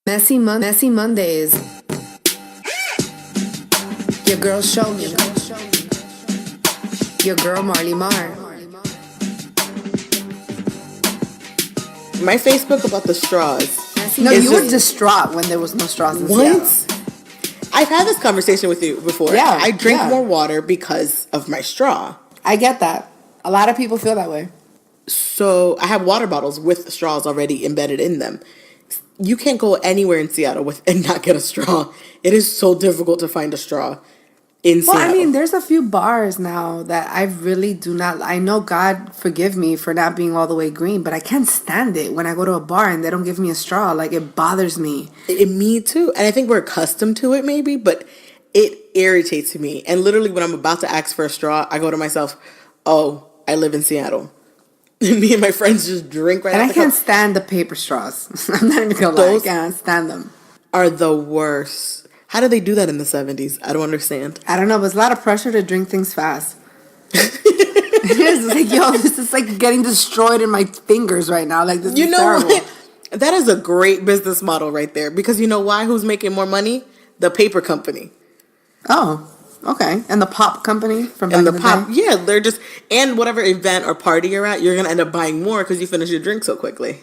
Messy Mondays. Your girl show me. Your girl Marley Mar. My Facebook about the straws. No, you were distraught when there was no straws in What? Seattle. I've had this conversation with you before. Yeah, I drink more water because of my straw. I get that. A lot of people feel that way. So I have water bottles with straws already embedded in them. You can't go anywhere in Seattle and not get a straw. It is so difficult to find a straw in Seattle. Well, I mean, there's a few bars now that I really do not. I know, God forgive me for not being all the way green, but I can't stand it when I go to a bar and they don't give me a straw. Like, it bothers me. Me too. And I think we're accustomed to it maybe, but it irritates me. And literally when I'm about to ask for a straw, I go to myself, oh, I live in Seattle. Me and my friends just drink right out and the I can't cup. stand the paper straws. I'm not even gonna lie. I can't stand them. Are the worst. How did they do that in the 70s? I don't understand. I don't know, but it's a lot of pressure to drink things fast. It is like, yo, this is like getting destroyed in my fingers right now. Like, this is terrible. What? That is a great business model right there. Because you know why? Who's making more money? The paper company. Oh, okay. And the pop company from back in the day? Yeah, they're just, and whatever event or party you're at, you're going to end up buying more because you finish your drink so quickly.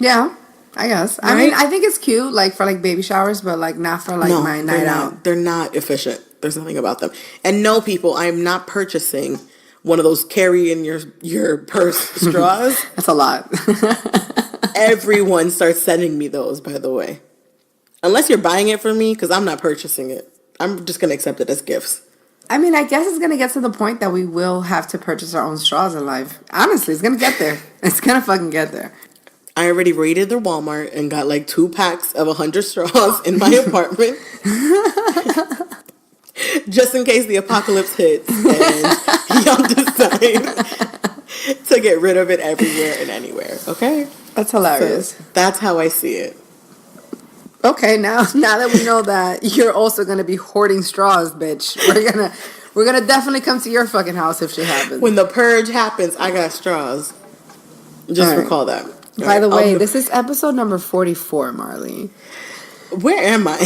Yeah, I guess. Right? I mean, I think it's cute, like, for, like, baby showers, but, like, not for, like, my night out. They're not efficient. There's nothing about them. And no, people, I am not purchasing one of those carry in your purse straws. That's a lot. Everyone starts sending me those, by the way. Unless you're buying it for me, because I'm not purchasing it. I'm just going to accept it as gifts. I mean, I guess it's going to get to the point that we will have to purchase our own straws in life. Honestly, it's going to get there. It's going to fucking get there. I already raided their Walmart and got like 2 packs of 100 straws in my apartment. Just in case the apocalypse hits and y'all decide to get rid of it everywhere and anywhere. Okay? That's hilarious. So that's how I see it. Okay, now that we know that you're also gonna be hoarding straws, bitch, we're gonna definitely come to your fucking house if shit happens. When the purge happens, I got straws. Just recall that. By the way, this is episode number 44, Marley. Where am I?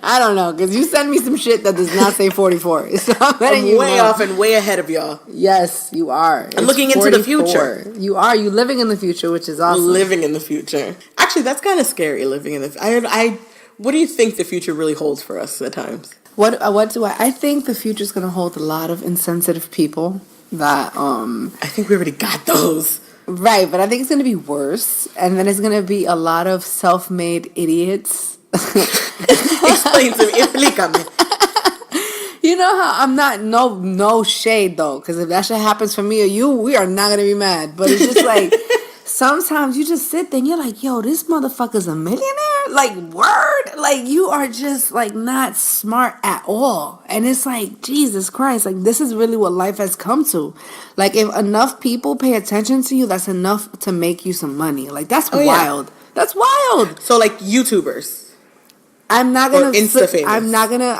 I don't know, because you send me some shit that does not say 44. So I'm way off and way ahead of y'all. Yes, you are. I'm looking into the future. You are. You living in the future, which is awesome. Living in the future. Actually, that's kind of scary, living in the what do you think the future really holds for us at times? What do I think the future is going to hold a lot of insensitive people that I think we already got those. Right, but I think it's going to be worse. And then it's going to be a lot of self-made idiots. Explain to me. Explícame. You know how I'm not, no shade though. Because if that shit happens for me or you, we are not going to be mad. But it's just like, sometimes you just sit there and you're like, yo, this motherfucker's a millionaire? Like, word? Like, you are just, like, not smart at all. And it's like, Jesus Christ, like, this is really what life has come to. Like, if enough people pay attention to you, that's enough to make you some money. Like, that's wild. Yeah. That's wild. So, like, YouTubers. I'm not gonna. Or Insta-famous. I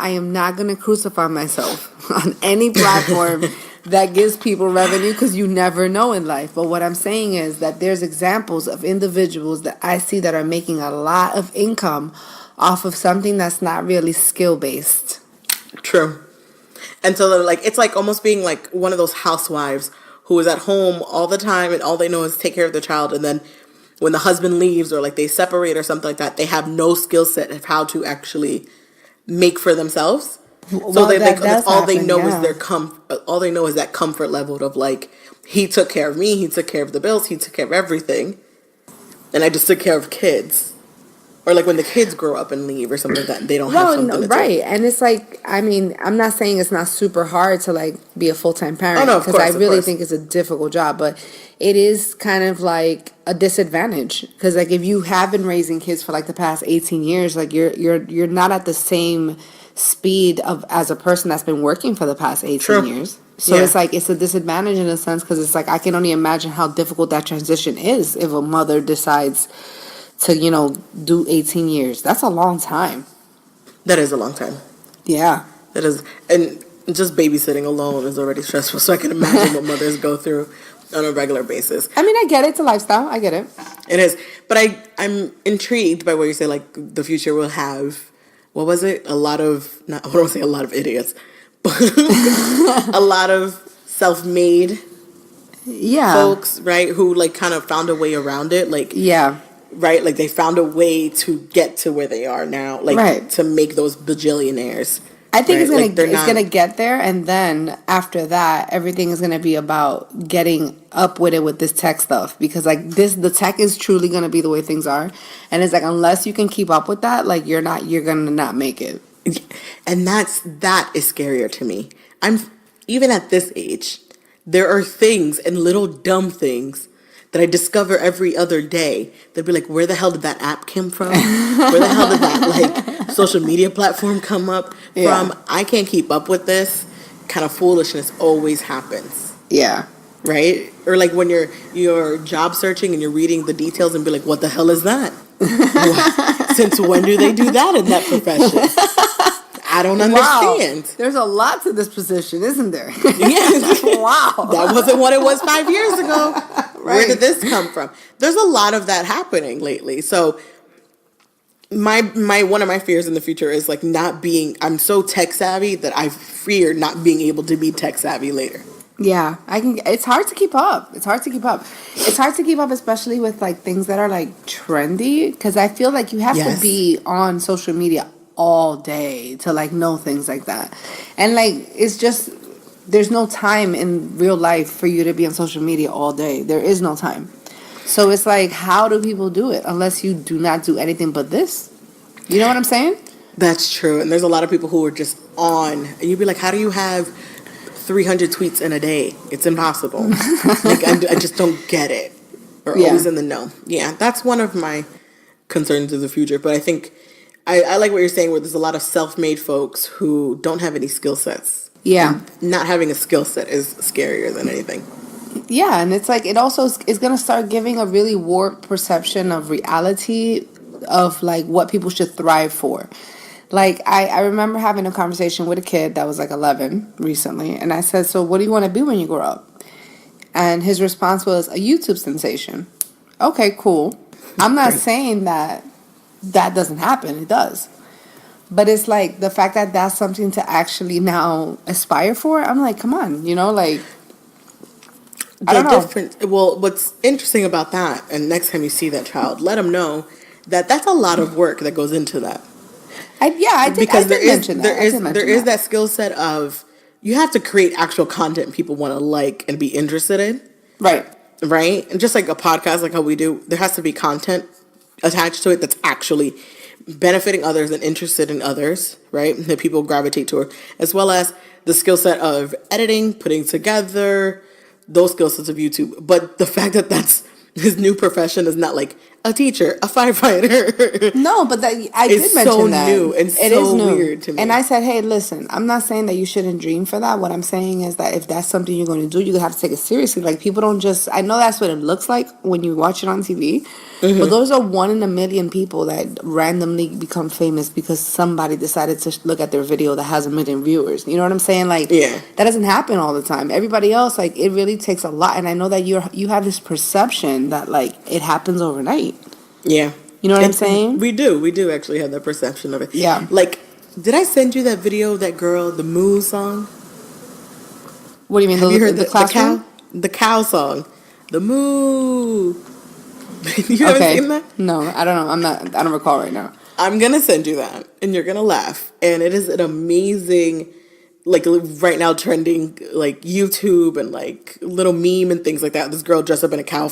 am not gonna crucify myself on any platform that gives people revenue, because you never know in life. But what I'm saying is that there's examples of individuals that I see that are making a lot of income off of something that's not really skill-based. True. And so, like, it's like almost being like one of those housewives who is at home all the time and all they know is take care of their child. And then when the husband leaves or like they separate or something like that, they have no skill set of how to actually make for themselves. Well, so that's all they know is their all they know is that comfort level of like, he took care of me, he took care of the bills, he took care of everything, and I just took care of kids. Or like when the kids grow up and leave or something like that, they don't have something to do. And it's like, I mean, I'm not saying it's not super hard to like be a full-time parent. Oh, no, of course, because I really think it's a difficult job, but it is kind of like a disadvantage. Because like if you have been raising kids for like the past 18 years, like you're not at the same speed of as a person that's been working for the past 18 years. So it's like, it's a disadvantage in a sense, because it's like, I can only imagine how difficult that transition is if a mother decides to, you know, do 18 years. That's a long time. That is a long time. Yeah. That is, and just babysitting alone is already stressful, so I can imagine what mothers go through. on a regular basis. I mean, I get it. It's a lifestyle. I get it. It is. But I'm intrigued by what you say, like, the future will have, what was it? A lot of, not, I don't want to say a lot of idiots, but a lot of self-made folks, right? Who, like, kind of found a way around it. Like, right? Like, they found a way to get to where they are now. Like, to make those bajillionaires. I think it's gonna get there, and then after that, everything is gonna be about getting up with it with this tech stuff, because like the tech is truly gonna be the way things are, and it's like unless you can keep up with that, like you're gonna not make it. And that is scarier to me. I'm even at this age, there are things and little dumb things that I discover every other day. They'd be like, where the hell did that app come from? Where the hell did that like social media platform come up from? I can't keep up with this. Kind of foolishness always happens. Yeah. Right? Or like when you're job searching and you're reading the details and be like, what the hell is that? Since when do they do that in that profession? I don't understand. Wow. There's a lot to this position, isn't there? Yeah. Wow. That wasn't what it was 5 years ago. Right. Where did this come from? There's a lot of that happening lately. So my one of my fears in the future is like I'm so tech savvy that I fear not being able to be tech savvy later. Yeah, it's hard to keep up. It's hard to keep up, especially with like things that are like trendy, because I feel like you have to be on social media all day to like know things like that. And like it's just there's no time in real life for you to be on social media all day. There is no time. So it's like, how do people do it unless you do not do anything but this? You know what I'm saying? That's true. And there's a lot of people who are just on, and you'd be like, how do you have 300 tweets in a day? It's impossible. Like I just don't get it. Or always in the know. Yeah, that's one of my concerns of the future. But I think I like what you're saying, where there's a lot of self-made folks who don't have any skill sets. Yeah. And not having a skill set is scarier than anything. Yeah, and it's like it also is going to start giving a really warped perception of reality of like what people should thrive for. Like I remember having a conversation with a kid that was like 11 recently, and I said, so what do you want to be when you grow up? And his response was a YouTube sensation. Okay, cool. I'm not saying that doesn't happen. It does. But it's like the fact that that's something to actually now aspire for. I'm like, come on, like I don't know. Well, what's interesting about that, and next time you see that child, let them know that that's a lot of work that goes into that. I did mention that. There is that skill set of you have to create actual content people want to like and be interested in. Right. And just like a podcast, like how we do, there has to be content attached to it that's actually benefiting others and interested in others, right? That people gravitate toward, as well as the skill set of editing, putting together, those skill sets of YouTube. But the fact that that's his new profession is not like a teacher, a firefighter. No, but I did mention so that. New and it so is new. Weird to me. And I said, hey, listen, I'm not saying that you shouldn't dream for that. What I'm saying is that if that's something you're going to do, you have to take it seriously. Like people don't just, I know that's what it looks like when you watch it on TV, but those are 1 in a million people that randomly become famous because somebody decided to look at their video that has 1 million viewers. You know what I'm saying? Like that doesn't happen all the time. Everybody else, like it really takes a lot. And I know that you have this perception that like it happens overnight. Yeah. You know what I'm saying? We do actually have that perception of it. Yeah. Like, did I send you that video of that girl, the Moo song? What do you mean? Have you heard the cow? The cow song. The Moo. You haven't seen that? No, I don't know. I don't recall right now. I'm going to send you that, and you're going to laugh. And it is an amazing, like, right now trending, like, YouTube and, like, little meme and things like that. This girl dressed up in a cow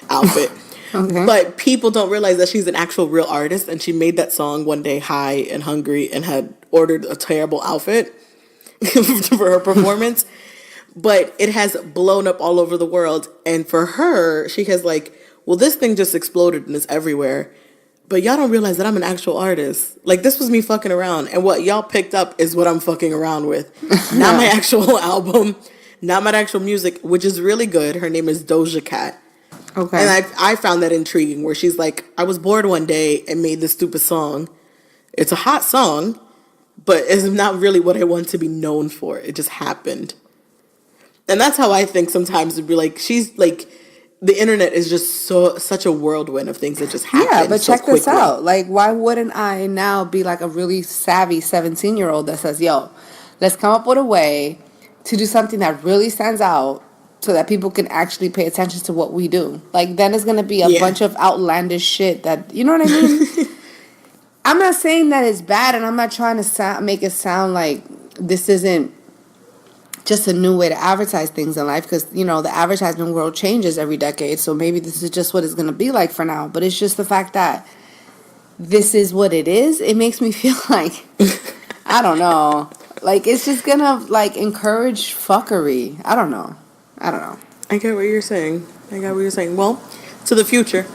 outfit. Okay. But people don't realize that she's an actual real artist, and she made that song one day high and hungry and had ordered a terrible outfit for her performance. But it has blown up all over the world. And for her, she has like, well, this thing just exploded and it's everywhere. But y'all don't realize that I'm an actual artist. Like, this was me fucking around. And what y'all picked up is what I'm fucking around with. Not my actual album. Not my actual music, which is really good. Her name is Doja Cat. Okay. And I found that intriguing, where she's like, I was bored one day and made this stupid song. It's a hot song, but it's not really what I want to be known for. It just happened. And that's how I think sometimes it'd be like, she's like, the internet is just such a whirlwind of things that just Yeah, happen but so check this quickly. out. Like, why wouldn't I now be like a really savvy 17-year-old that says, yo, let's come up with a way to do something that really stands out so that people can actually pay attention to what we do? Like, then it's going to be a Yeah. bunch of outlandish shit that, you know what I mean? I'm not saying that it's bad, and I'm not trying to make it sound like this isn't just a new way to advertise things in life, because the advertisement world changes every decade, so maybe this is just what it's going to be like for now. But it's just the fact that this is what it is. It makes me feel like, I don't know, like it's just gonna like encourage fuckery. I don't know. I get what you're saying. I get what you're saying. Well, to the future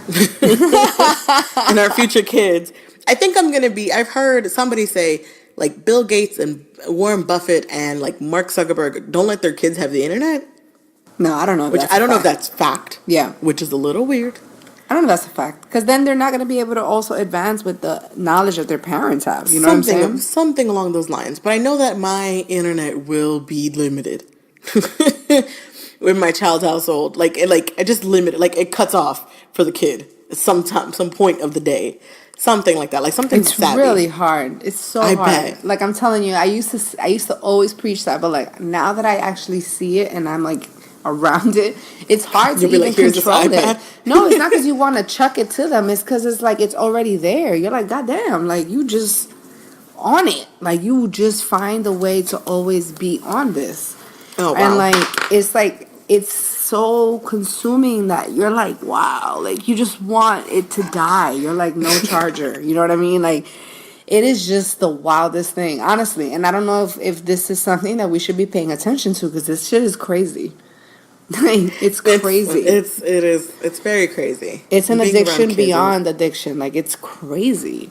and our future kids. I think I've heard somebody say, like, Bill Gates and Warren Buffett and, like, Mark Zuckerberg don't let their kids have the internet, No, I don't know if which that's I a don't know if fact. that's fact. Yeah, Which is a little weird. I don't know if that's a fact, because then they're not going to be able to also advance with the knowledge that their parents have. You know what I'm saying? Something along those lines. But I know that my internet will be limited with my child's household. Like I just limit it. Like, it cuts off for the kid sometime, some point of the day, something like that. Like something It's savvy. really hard. It's so I hard. bet. Like, I'm telling you, I used to always preach that, but like now that I actually see it and I'm like around it, it's hard to You'll be even like, here's this control it. iPad. No, it's not because you want to chuck it to them. It's because it's like it's already there. You're like, God damn, like you just on it. Like you just find a way to always be on this. Oh And wow. like it's so consuming that you're like, wow, like you just want it to die. You're like no charger. You know what I mean? Like it is just the wildest thing, honestly. And I don't know if this is something that we should be paying attention to, because this shit is crazy. Like it's crazy. It's very crazy. It's an Being around addiction kids, beyond addiction. Like it's crazy.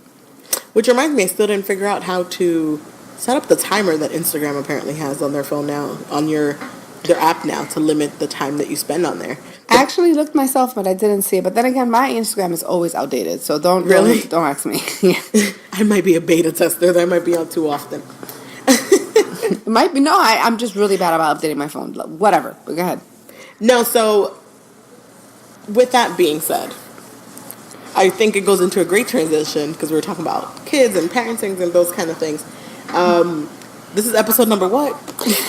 which reminds me, I still didn't figure out how to set up the timer that Instagram apparently has on their phone now, on their app now, to limit the time that you spend on there. I actually looked myself, but I didn't see it. But then again, my Instagram is always outdated, so don't Really? don't ask me. Yeah. I might be a beta tester. That might be on too often. It might be. No, I'm just really bad about updating my phone. Whatever. But go ahead. No, so with that being said, I think it goes into a great transition because we were talking about kids and parenting and those kind of things. This is episode number what?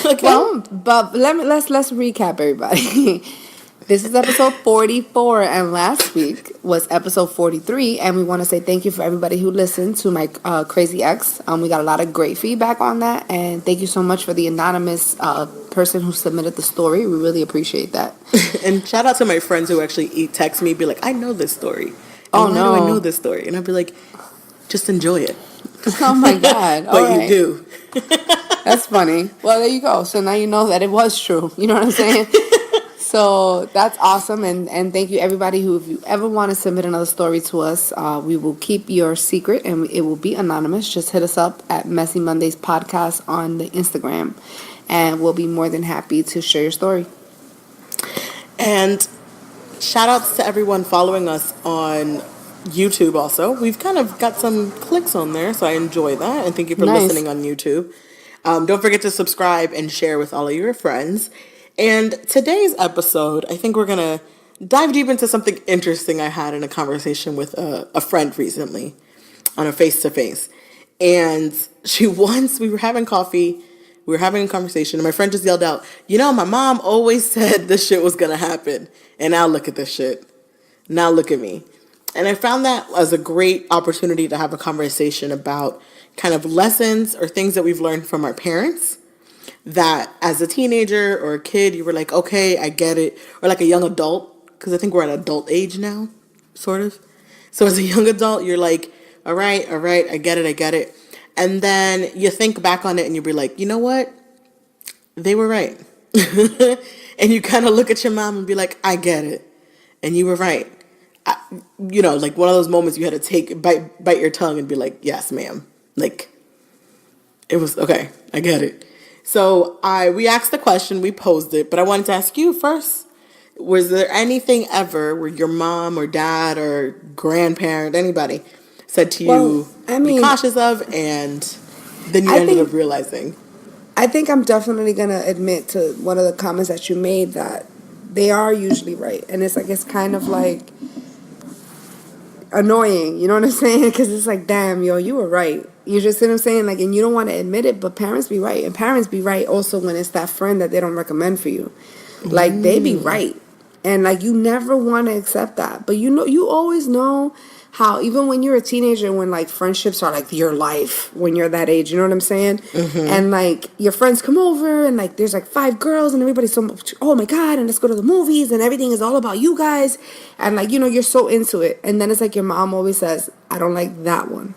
Okay. Well, but let's recap, everybody. This is episode 44, and last week was episode 43, and we want to say thank you for everybody who listened to my Crazy Ex. We got a lot of great feedback on that, and thank you so much for the anonymous person who submitted the story. We really appreciate that. And shout out to my friends who actually text me, be like, I know this story. And Oh, why no. do I know this story? And I'd be like, just enjoy it. Oh my God! But All right. you do. That's funny. Well, there you go. So now you know that it was true. You know what I'm saying? So that's awesome, and thank you everybody who, if you ever want to submit another story to us, we will keep your secret and it will be anonymous. Just hit us up at Messy Mondays Podcast on the Instagram, and we'll be more than happy to share your story. And shout outs to everyone following us on YouTube also. We've kind of got some clicks on there, so I enjoy that. And thank you for Nice. listening on YouTube. Don't forget to subscribe and share with all of your friends. And today's episode, I think we're going to dive deep into something interesting I had in a conversation with a friend recently on a face-to-face. And we were having coffee, we were having a conversation, and my friend just yelled out, my mom always said this shit was going to happen. And now look at this shit. Now look at me. And I found that as a great opportunity to have a conversation about kind of lessons or things that we've learned from our parents that as a teenager or a kid, you were like, okay, I get it. Or like a young adult, because I think we're at adult age now, sort of. So as a young adult, you're like, all right, I get it. And then you think back on it and you'll be like, you know what? They were right. And you kind of look at your mom and be like, I get it. And you were right. Like one of those moments you had to bite your tongue and be like, yes, ma'am. Like, it was, okay, I get it. So we asked the question, we posed it, but I wanted to ask you first, was there anything ever where your mom or dad or grandparent, anybody, said to you, be cautious of, and then you ended up realizing? I think I'm definitely gonna admit to one of the comments that you made that they are usually right, and it's like it's kind of like annoying. You know what I'm saying? Because it's like, damn, yo, you were right. You just see what I'm saying? Like, and you don't want to admit it, but parents be right, and parents be right also when it's that friend that they don't recommend for you. Like they be right, and like you never want to accept that, but you know, you always know how even when you're a teenager, when like friendships are like your life when you're that age, you know what I'm saying? And like your friends come over and like there's like five girls and everybody's so much, oh my god, and let's go to the movies and everything is all about you guys, and like you know you're so into it, and then it's like your mom always says, I don't like that one.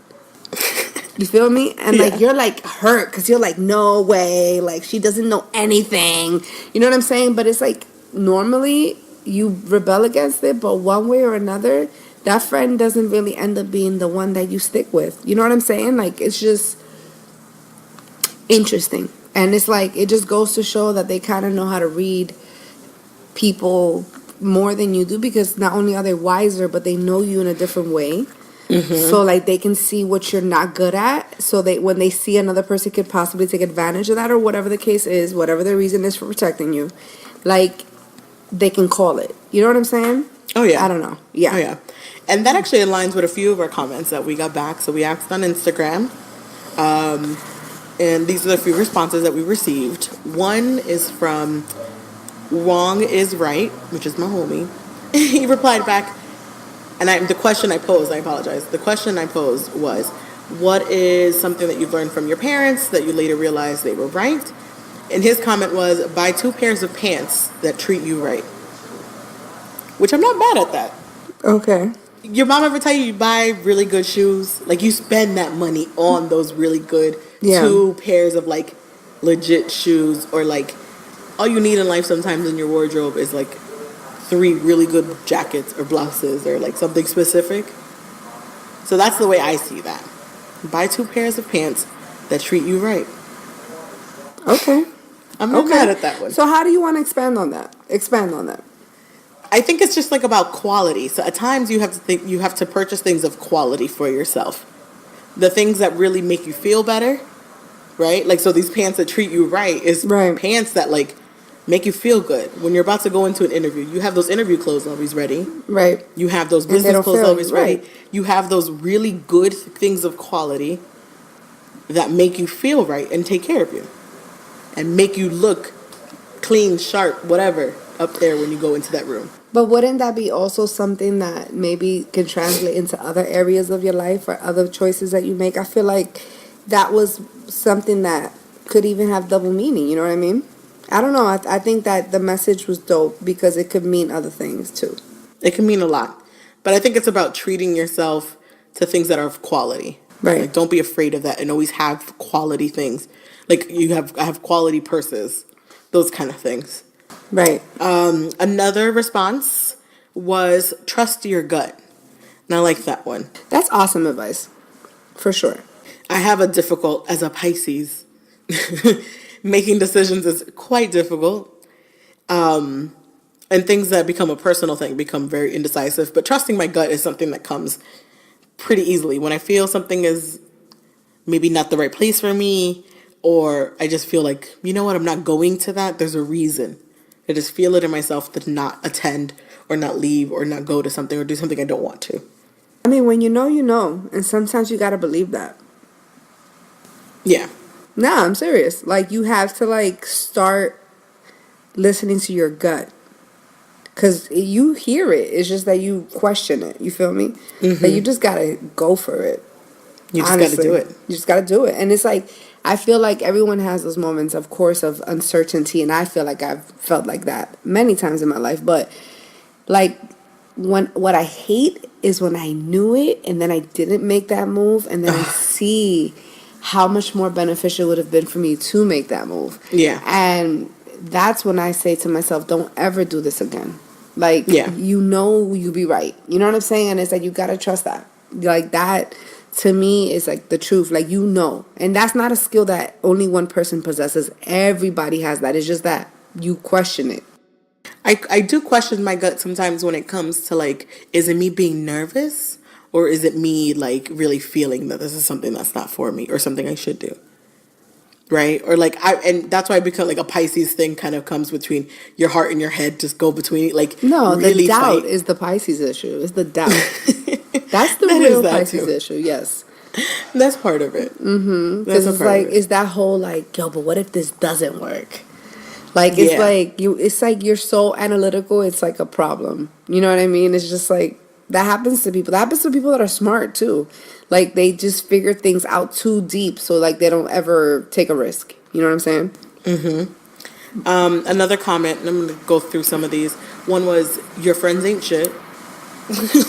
You feel me? And like you're like hurt because you're like, no way, like she doesn't know anything. You know what I'm saying? But it's like normally you rebel against it, but one way or another, that friend doesn't really end up being the one that you stick with. You know what I'm saying? Like it's just interesting. And it's like it just goes to show that they kind of know how to read people more than you do, because not only are they wiser, but they know you in a different way. So like they can see what you're not good at, so they when they see another person could possibly take advantage of that or whatever the case is, whatever the reason is for protecting you, like they can call it. You know what I'm saying? Oh yeah. I don't know. Yeah. Oh yeah. And that actually aligns with a few of our comments that we got back. So we asked on Instagram, and these are the few responses that we received. One is from Wrong is Right, which is my homie. He replied back, and the question I posed, I apologize. The question I posed was, what is something that you've learned from your parents that you later realized they were right? And his comment was, buy 2 pairs of pants that treat you right. Which I'm not bad at that. Okay. Your mom ever tell you buy really good shoes? Like you spend that money on those really good 2 pairs of like legit shoes, or like all you need in life sometimes in your wardrobe is like 3 really good jackets or blouses or like something specific. So that's the way I see that. Buy 2 pairs of pants that treat you right. Okay. I'm not mad at that one. So how do you want to expand on that? I think it's just like about quality. So at times you have to think you have to purchase things of quality for yourself. The things that really make you feel better, right? Like so these pants that treat you right is pants that like make you feel good. When you're about to go into an interview, you have those interview clothes always ready. Right. You have those business clothes always ready. You have those really good things of quality that make you feel right and take care of you. And make you look clean, sharp, whatever, up there when you go into that room. But wouldn't that be also something that maybe can translate into other areas of your life or other choices that you make? I feel like that was something that could even have double meaning, you know what I mean? I don't know. I think that the message was dope because it could mean other things too. It can mean a lot. But I think it's about treating yourself to things that are of quality. Right. Like don't be afraid of that and always have quality things. Like I have quality purses. Those kind of things. Right. Another response was trust your gut. And I like that one. That's awesome advice. For sure. I have as a Pisces, making decisions is quite difficult. And things that become a personal thing become very indecisive. But trusting my gut is something that comes pretty easily. When I feel something is maybe not the right place for me, or I just feel like, you know what, I'm not going to that, there's a reason. I just feel it in myself to not attend or not leave or not go to something or do something I don't want to. I mean, when you know, you know. And sometimes you got to believe that. Yeah. Nah, I'm serious. Like, you have to, like, start listening to your gut. Because you hear it. It's just that you question it. You feel me? Mm-hmm. But you just got to go for it. You just got to do it. You just got to do it. And it's like, I feel like everyone has those moments, of course, of uncertainty. And I feel like I've felt like that many times in my life. But, like, what I hate is when I knew it and then I didn't make that move. And then I see how much more beneficial it would have been for me to make that move. Yeah. And that's when I say to myself, don't ever do this again. Like, you know you be right. You know what I'm saying? And it's like, you got to trust that. Like, that, to me, is like the truth. Like, you know. And that's not a skill that only one person possesses. Everybody has that. It's just that you question it. I do question my gut sometimes when it comes to, like, is it me being nervous? Or is it me, like, really feeling that this is something that's not for me or something I should do? right? Or like and that's why I become like a Pisces thing kind of comes between your heart and your head, just go between like No, the really doubt fight. is the Pisces issue. It's the doubt. That's the That is real that Pisces too. issue. Yes. That's part of it. That's Because a it's part of like, it. it's that whole like, yo, but what if this doesn't work? Like, it's Yeah. like it's like you're so analytical, it's like a problem. You know what I mean? It's just like, that happens to people. That happens to people that are smart too. Like, they just figure things out too deep, so like they don't ever take a risk. You know what I'm saying? Another comment, and I'm gonna go through some of these. One was your friends ain't shit,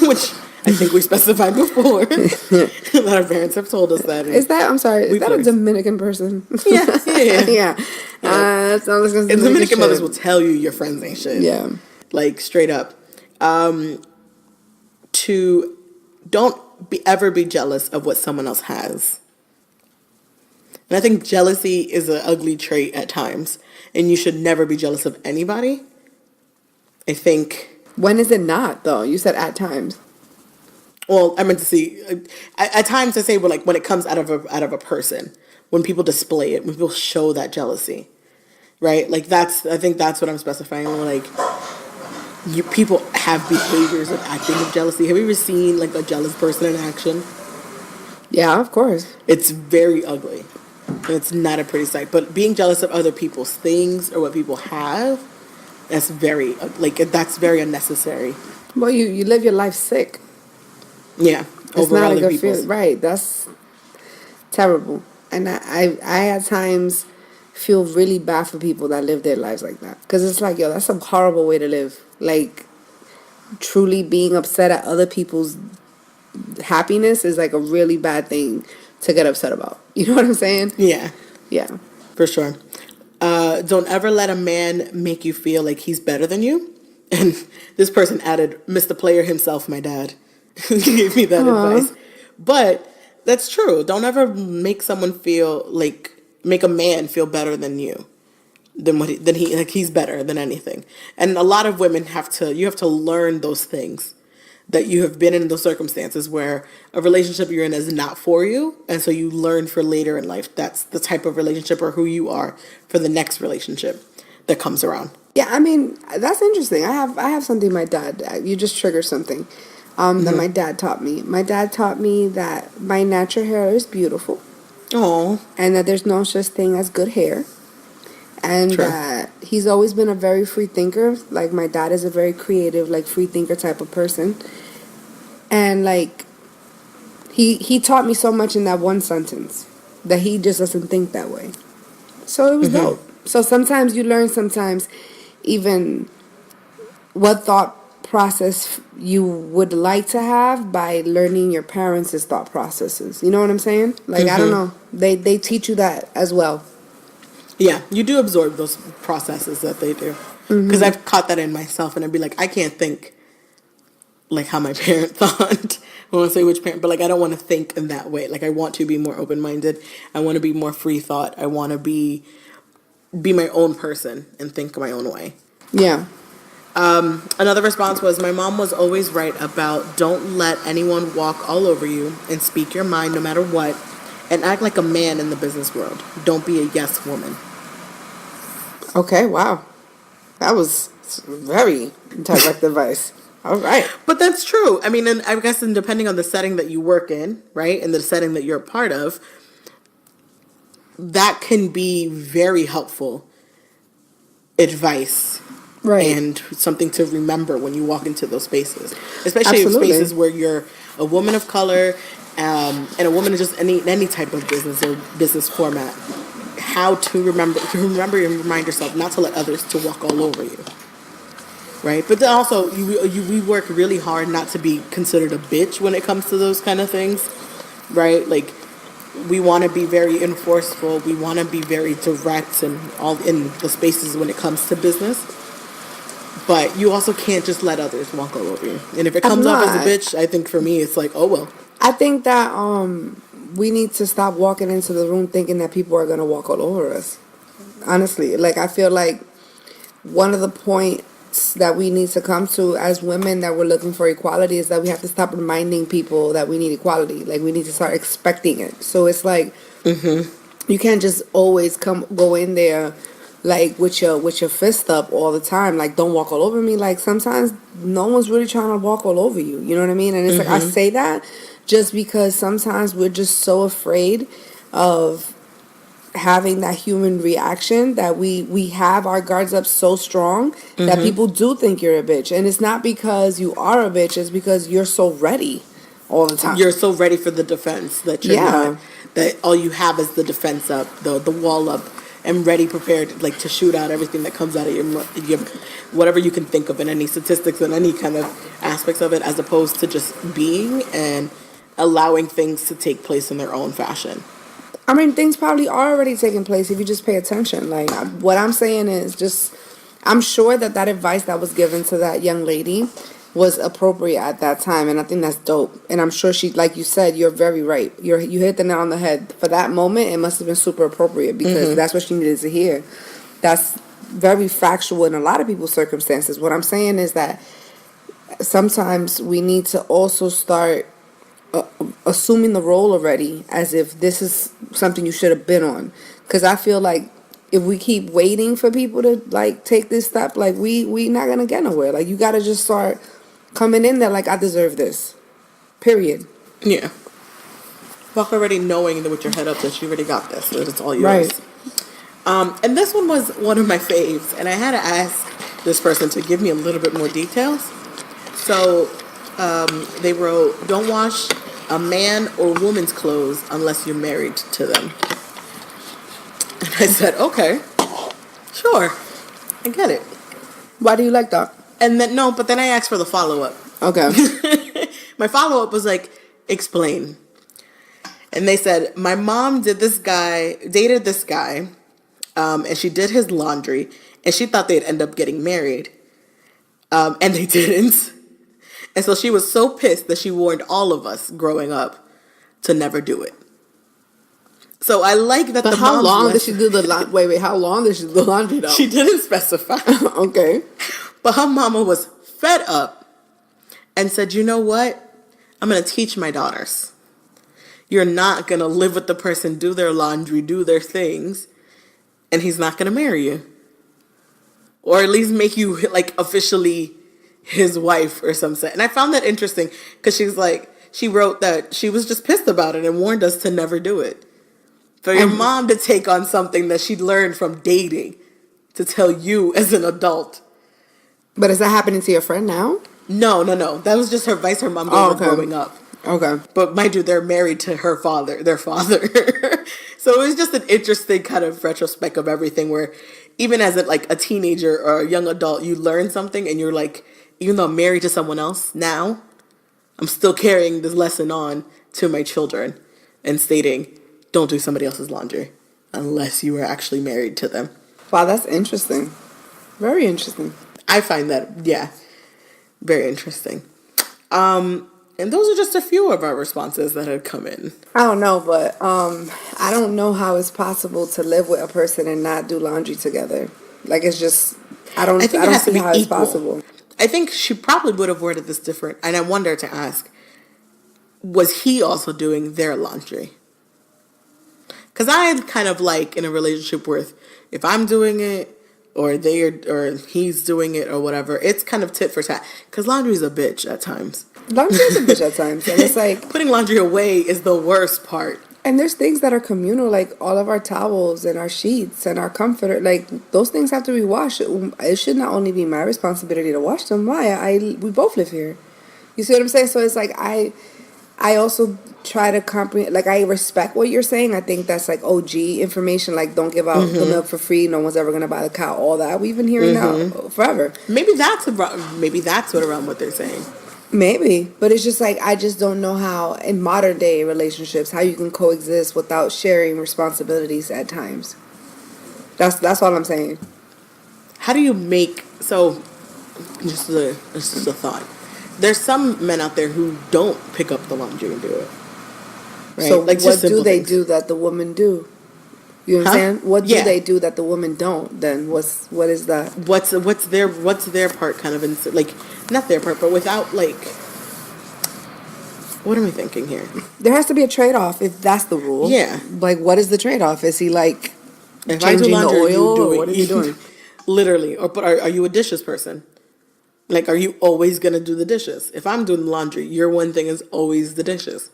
which I think we specified before. That our parents have told us that, and Is that, I'm sorry, is we've that a learned. Dominican person? Yeah, yeah, yeah. Yeah. Yeah. That sounds like some And Dominican mothers shit. will tell you your friends ain't shit. Yeah. Like straight up. To don't ever be jealous of what someone else has. And I think jealousy is an ugly trait at times, and you should never be jealous of anybody. I think. When is it not, though? You said at times. Well, I meant to see. At times, I say, well, like when it comes out of a person, when people display it, when people show that jealousy, right? Like I think that's what I'm specifying. Like, people have behaviors of acting of jealousy. Have you ever seen like a jealous person in action? Yeah, of course. It's very ugly. And it's not a pretty sight. But being jealous of other people's things or what people have, that's that's very unnecessary. Well, you live your life sick. Yeah, It's over not a other good people's. feeling. Right. That's terrible. And I at times feel really bad for people that live their lives like that. Because it's like, yo, that's a horrible way to live. Like, truly being upset at other people's happiness is like a really bad thing to get upset about. You know what I'm saying? Yeah, Yeah. for sure. Don't ever let a man make you feel like he's better than you. And this person added, Mr. Player himself, my dad. He gave me that advice. But that's true. Don't ever make make a man feel better than you. Like he's better than anything. And a lot of women you have to learn those things, that you have been in those circumstances where a relationship you're in is not for you, and so you learn for later in life that's the type of relationship or who you are for the next relationship that comes around. Yeah, I mean, that's interesting. I have something my dad, you just triggered something that my dad taught me. My dad taught me that my natural hair is beautiful Oh, and that there's no such thing as good hair. And true. that he's always been a very free thinker. Like, my dad is a very creative, like, free thinker type of person. And like, he taught me so much in that one sentence that he just doesn't think that way. So it was dope. So sometimes you learn, sometimes even what thought process you would like to have by learning your parents' thought processes. You know what I'm saying? Like, I don't know. They teach you that as well. Yeah, you do absorb those processes that they do. Because I've caught that in myself, and I'd be like, I can't think like how my parent thought. I won't say which parent, but like I don't want to think in that way. Like I want to be more open minded. I want to be more free thought. I want to be my own person and think my own way. Yeah. Another response was, my mom was always right about don't let anyone walk all over you and speak your mind no matter what, and act like a man in the business world. Don't be a yes woman. Okay, wow. That was very direct advice. All right. But that's true. I mean, and I guess depending on the setting that you work in, right, and the setting that you're a part of, that can be very helpful advice. Right. And something to remember when you walk into those spaces, especially Absolutely. spaces where you're a woman of color, and a woman in just any type of business or business format. How to remember and remind yourself not to let others to walk all over you, right? But then also we work really hard not to be considered a bitch when it comes to those kind of things, right? Like we want to be very enforceful, we want to be very direct and all in the spaces when it comes to business. But you also can't just let others walk all over you. And if it comes off as a bitch, I think for me it's like, oh well. I think that we need to stop walking into the room thinking that people are going to walk all over us. Honestly, like I feel like one of the points that we need to come to as women that we're looking for equality is that we have to stop reminding people that we need equality. Like we need to start expecting it. So it's like You can't just always go in there like with your fist up all the time. Like, don't walk all over me. Like, sometimes no one's really trying to walk all over you. You know what I mean? And it's like, I say that just because sometimes we're just so afraid of having that human reaction that we have our guards up so strong that people do think you're a bitch. And it's not because you are a bitch, it's because you're so ready all the time. You're so ready for the defense that you're not, that all you have is the defense up, the wall up, and ready, prepared, like, to shoot out everything that comes out of your whatever you can think of in any statistics and any kind of aspects of it, as opposed to just being and allowing things to take place in their own fashion. I mean, things probably are already taking place if you just pay attention. Like, what I'm saying is just, I'm sure that advice that was given to that young lady was appropriate at that time, and I think that's dope. And I'm sure she, like you said, you're very right. You hit the nail on the head. For that moment, it must have been super appropriate because that's what she needed to hear. That's very factual in a lot of people's circumstances. What I'm saying is that sometimes we need to also start assuming the role already as if this is something you should have been on. Because I feel like if we keep waiting for people to, like, take this step, like, we not gonna get nowhere. Like, you gotta just start coming in there like, I deserve this, period. Yeah. Walk already knowing that with your head up that you already got this, that it's all yours. Right. And this one was one of my faves, and I had to ask this person to give me a little bit more details. So they wrote, don't wash a man or woman's clothes unless you're married to them. And I said, okay, sure, I get it. Why do you like that? And then, no, but then I asked for the follow-up. Okay. My follow-up was like, explain. And they said, my mom dated this guy, and she did his laundry, and she thought they'd end up getting married. And they didn't. And so she was so pissed that she warned all of us growing up to never do it. So I like that. But how long did she do the laundry? Wait, how long did she do the laundry though? She didn't specify. Okay. But her mama was fed up and said, you know what? I'm going to teach my daughters. You're not going to live with the person, do their laundry, do their things, and he's not going to marry you. Or at least make you, like, officially his wife or something. And I found that interesting because she wrote that she was just pissed about it and warned us to never do it. For your mom to take on something that she learned from dating to tell you as an adult. But is that happening to your friend now? No. That was just her advice her mom gave her growing up. Okay. But mind you, they're married to their father. So it was just an interesting kind of retrospect of everything where even as a teenager or a young adult, you learn something and you're like, even though I'm married to someone else now, I'm still carrying this lesson on to my children and stating, don't do somebody else's laundry unless you are actually married to them. Wow, that's interesting. Very interesting. I find that, yeah, very interesting. And those are just a few of our responses that had come in. I don't know, but I don't know how it's possible to live with a person and not do laundry together. Like, it's just, I don't see how it's possible. I think she probably would have worded this different, and I wonder to ask, was he also doing their laundry? Because I kind of like in a relationship where if I'm doing it, or he's doing it, or whatever, it's kind of tit for tat. Because laundry's a bitch at times. Laundry is a bitch at times, and it's like putting laundry away is the worst part. And there's things that are communal, like all of our towels and our sheets and our comforter. Like, those things have to be washed. It should not only be my responsibility to wash them. Why? We both live here. You see what I'm saying? So it's like I also try to comprehend. Like, I respect what you're saying. I think that's like OG information. Like, don't give out the milk for free. No one's ever gonna buy the cow. All that we've been hearing now forever. Maybe that's around what they're saying. Maybe, but it's just like, I just don't know how in modern day relationships how you can coexist without sharing responsibilities at times. That's all I'm saying. How do you make just a thought? There's some men out there who don't pick up the laundry and do it. Right? So what do they do that the women do? You know what I'm saying? What do they do that the women don't? Then what is that? What's their part kind of in, like, not their part, but without, like, What am I thinking here? There has to be a trade-off if that's the rule. Yeah. Like, what is the trade-off? Is he like If I do changing the laundry, oil, you do or it. what is he doing? Literally. But are you a dishes person? Like, are you always going to do the dishes? If I'm doing the laundry, your one thing is always the dishes.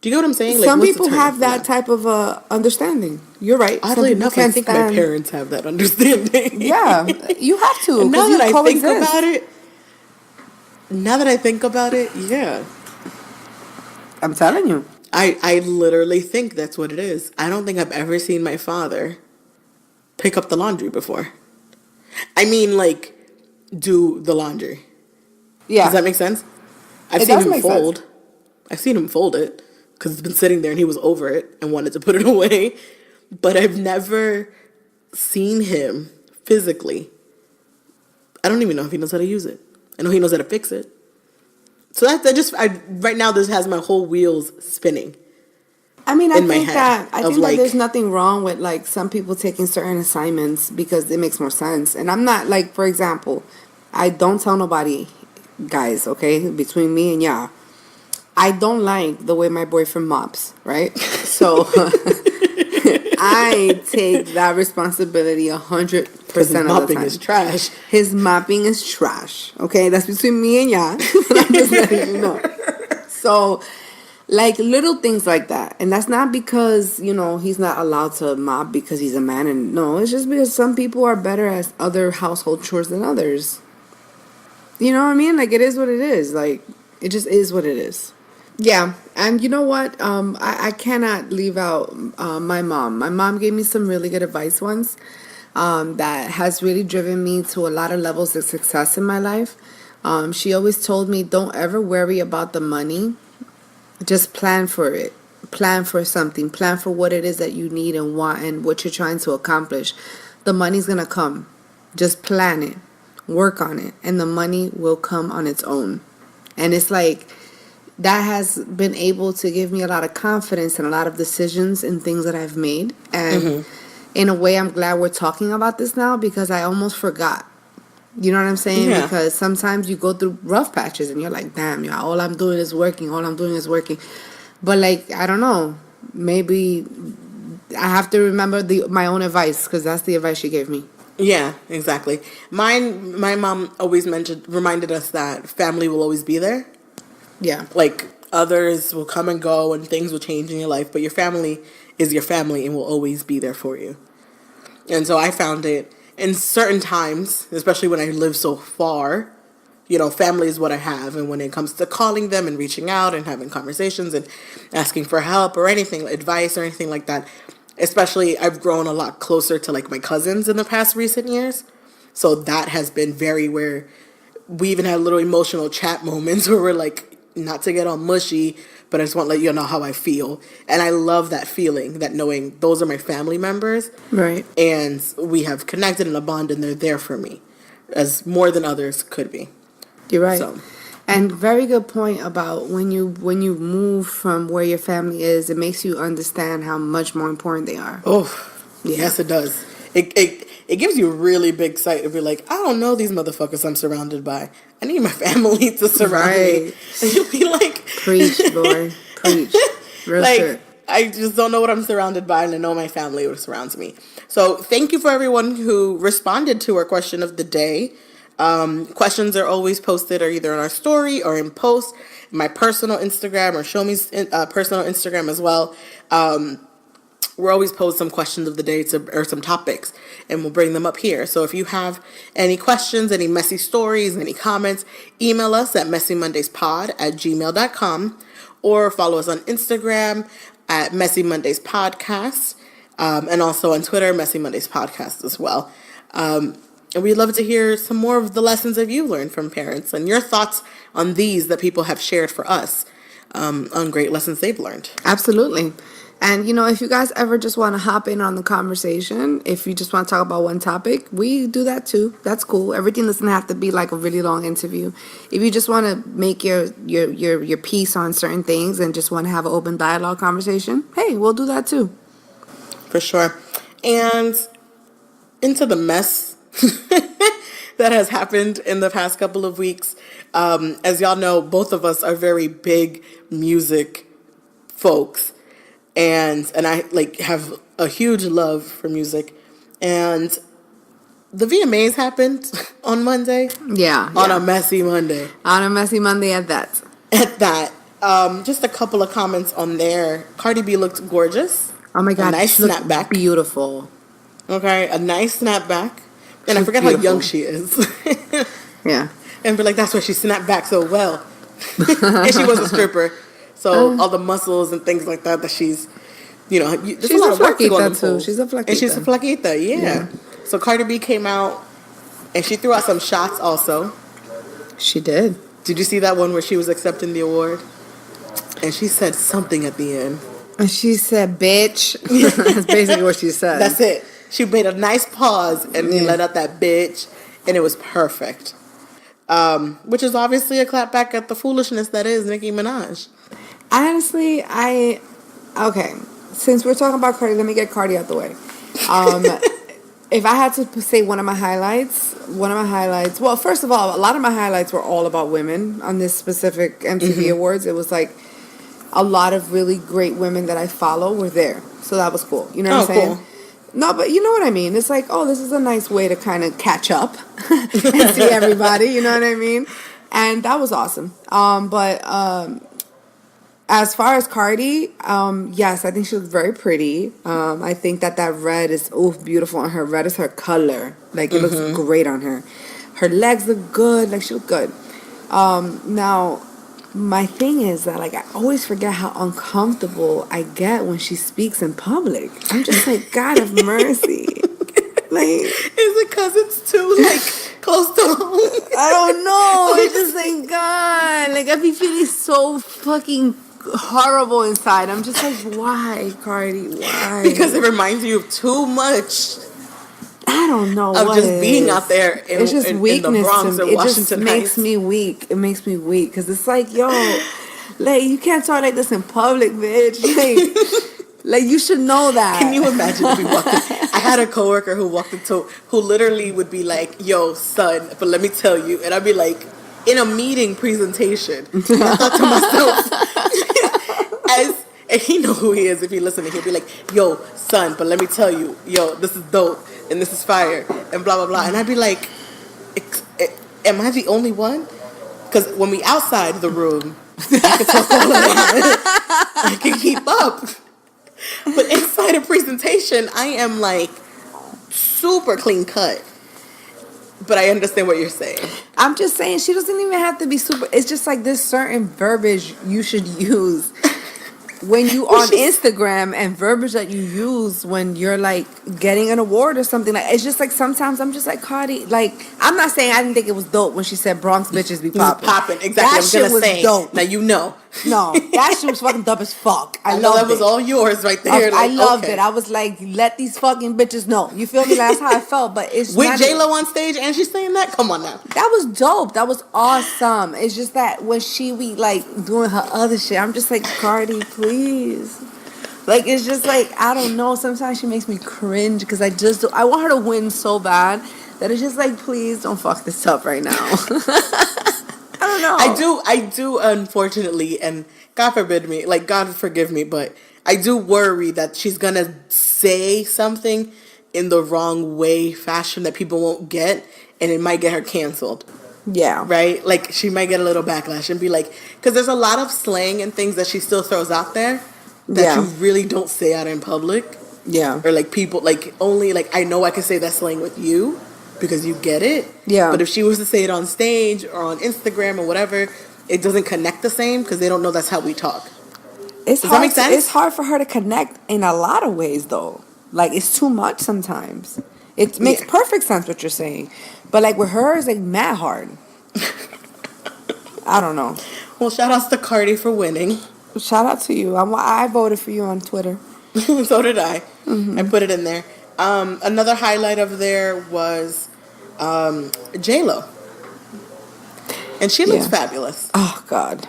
Do you get what I'm saying? Like, Some what's the people turn have for that type of understanding. You're right. Some Oddly people enough, I can't think my stand. parents have that understanding. Yeah, you have to. And now 'Cause you that I think coexist. about it, yeah. I'm telling you. I literally think that's what it is. I don't think I've ever seen my father pick up the laundry before. I mean, like, do the laundry. Yeah. Does that make sense? I've It seen does him make fold. sense. I've seen him fold it because it's been sitting there and he was over it and wanted to put it away. But I've never seen him physically. I don't even know if he knows how to use it. I know he knows how to fix it. So right now this has my whole wheels spinning. I mean, in my head I of, think that like- there's nothing wrong with like some people taking certain assignments because it makes more sense. And I'm not like, for example, I don't tell nobody, guys, okay, between me and y'all, I don't like the way my boyfriend mops, right? So I take that responsibility 100% Because his of the mopping time. is trash. His mopping is trash. Okay, that's between me and y'all. I'm just letting you know. So, like little things like that, and that's not because he's not allowed to mop because he's a man, and no, it's just because some people are better at other household chores than others. You know what I mean? Like it is what it is. Like it just is what it is. Yeah, and you know what? I cannot leave out my mom. My mom gave me some really good advice once that has really driven me to a lot of levels of success in my life. She always told me, don't ever worry about the money. Just plan for it. Plan for something. Plan for what it is that you need and want and what you're trying to accomplish. The money's going to come. Just plan it. Work on it. And the money will come on its own. And it's like that has been able to give me a lot of confidence in a lot of decisions and things that I've made. And in a way, I'm glad we're talking about this now because I almost forgot. You know what I'm saying? Yeah. Because sometimes you go through rough patches and you're like, damn, y'all, all I'm doing is working. All I'm doing is working. But like, I don't know. Maybe I have to remember my own advice because that's the advice she gave me. Yeah, exactly. My mom always reminded us that family will always be there. Yeah. Like others will come and go and things will change in your life, but your family is your family and will always be there for you. And so I found it in certain times, especially when I live so far, family is what I have. And when it comes to calling them and reaching out and having conversations and asking for help or anything, advice or anything like that, especially I've grown a lot closer to like my cousins in the past recent years. So that has been very where we even had little emotional chat moments where we're like, not to get all mushy, but I just want to let you know how I feel. And I love that feeling, that knowing those are my family members. Right. And we have connected in a bond and they're there for me as more than others could be. You're right. So. And very good point about when you move from where your family is, it makes you understand how much more important they are. Oh, yes, it does. It gives you a really big sight if you're like, I don't know these motherfuckers I'm surrounded by. I need my family to surround me. And you'll be like, preach, Lord, preach. Real like, shit. I just don't know what I'm surrounded by, and I know my family surrounds me. So thank you for everyone who responded to our question of the day. Questions are always posted either on our story or in post, my personal Instagram or Show Me's personal Instagram as well. We're always post some questions of the day or some topics, and we'll bring them up here. So if you have any questions, any messy stories, any comments, email us at messymondayspod@gmail.com or follow us on Instagram at Messy Mondays Podcast, and also on Twitter, Messy Mondays Podcast as well. And we'd love to hear some more of the lessons that you learned from parents and your thoughts on these that people have shared for us on great lessons they've learned. Absolutely. And, if you guys ever just want to hop in on the conversation, if you just want to talk about one topic, we do that too. That's cool. Everything doesn't have to be like a really long interview. If you just want to make your piece on certain things and just want to have an open dialogue conversation, hey, we'll do that too. For sure. And into the mess that has happened in the past couple of weeks. As y'all know, both of us are very big music folks, and I like have a huge love for music, and the VMAs happened on Monday. Yeah. On a messy Monday. On a messy Monday at that. At that. Just a couple of comments on there. Cardi B looked gorgeous. Oh my God. A nice snapback. Beautiful. Okay, a nice snapback. And I forget how young she is. Yeah. And be like, that's why she snapped back so well. And she was a stripper. So all the muscles and things like that she's, there's a lot of work to go on too. She's a flaquita. And she's a flaquita, yeah. So Cardi B came out and she threw out some shots also. She did. Did you see that one where she was accepting the award? And she said something at the end. And she said, bitch. That's basically what she said. That's it. She made a nice pause and let out that bitch. And it was perfect. Which is obviously a clapback at the foolishness that is Nicki Minaj. Honestly, okay. Since we're talking about Cardi, let me get Cardi out the way. If I had to say one of my highlights, well, first of all, a lot of my highlights were all about women on this specific MTV Awards. It was like a lot of really great women that I follow were there. So that was cool. You know what I'm saying? Cool. No, but you know what I mean. It's like, this is a nice way to kind of catch up and see everybody. You know what I mean? And that was awesome. As far as Cardi, yes, I think she looks very pretty. I think that red is beautiful on her. Red is her color. Like, it looks great on her. Her legs look good. Like, she look good. Now, my thing is that, like, I always forget how uncomfortable I get when she speaks in public. I'm just like, God have mercy. Like, is it because it's too, like, close to home? I don't know. It's just like, God. Like, I be feeling so fucking horrible inside. I'm just like, why, Cardi? Why? Because it reminds you of too much. I don't know. Of just being out there it's just weakness in the Bronx or Washington Heights. It makes me weak. It makes me weak because it's like, yo, like, you can't talk like this in public, bitch. Like you should know that. Can you imagine if we walked in? I had a coworker who who literally would be like, yo, son, but let me tell you. And I'd be like, in a meeting presentation, I thought to myself, and he know who he is if he listening, he'll be like, yo, son, but let me tell you, yo, this is dope, and this is fire, and blah, blah, blah. And I'd be like, am I the only one? Because when we outside the room, I can talk all around. I can keep up. But inside a presentation, I am like super clean cut. But I understand what you're saying. I'm just saying she doesn't even have to be super. It's just like this certain verbiage you should use when you on Instagram and verbiage that you use when you're like getting an award or something. Like, it's just like sometimes I'm just like, Cardi, like, I'm not saying I didn't think it was dope when she said Bronx bitches be popping. Exactly. That shit was dope. Now you know. No, that shit was fucking dope as fuck. I know loved that was it. all yours right there. I loved it. I was like, let these fucking bitches know. You feel me? That's how I felt. But it's with J-Lo on stage and she's saying that? Come on now. That was dope. That was awesome. It's just that when she be like doing her other shit, I'm just like, Cardi, please. Like, it's just like, I don't know. Sometimes she makes me cringe because I want her to win so bad that it's just like, please don't fuck this up right now. I don't know. I do, unfortunately, and God forgive me, but I do worry that she's gonna say something in the wrong way, fashion that people won't get, and it might get her canceled. Yeah. Right? Like, she might get a little backlash and be like, because there's a lot of slang and things that she still throws out there that you really don't say out in public. Yeah. Or like people, like only, like, I know I can say that slang with you because you get it. Yeah. But if she was to say it on stage or on Instagram or whatever, it doesn't connect the same because they don't know that's how we talk. Does that make sense? It's hard for her to connect in a lot of ways, though. Like, it's too much sometimes. It makes perfect sense what you're saying. But, like, with her, it's, like, mad hard. I don't know. Well, shout outs to Cardi for winning. Shout out to you. I voted for you on Twitter. So did I. Mm-hmm. I put it in there. Another highlight of there was J-Lo. And she looks fabulous. Oh, God.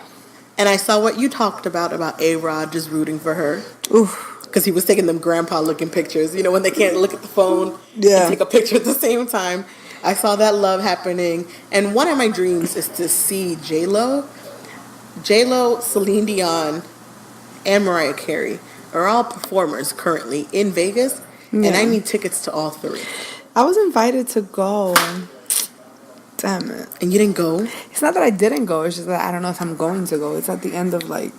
And I saw what you talked about A-Rod just rooting for her. Oof. Because he was taking them grandpa-looking pictures. You know, when they can't look at the phone and take a picture at the same time. I saw that love happening. And one of my dreams is to see J-Lo, Celine Dion, and Mariah Carey are all performers currently in Vegas. And I Yeah. need tickets to all three. I was invited to go. Damn it. And you didn't go? It's not that I didn't go. It's just that I don't know if I'm going to go. It's at the end of like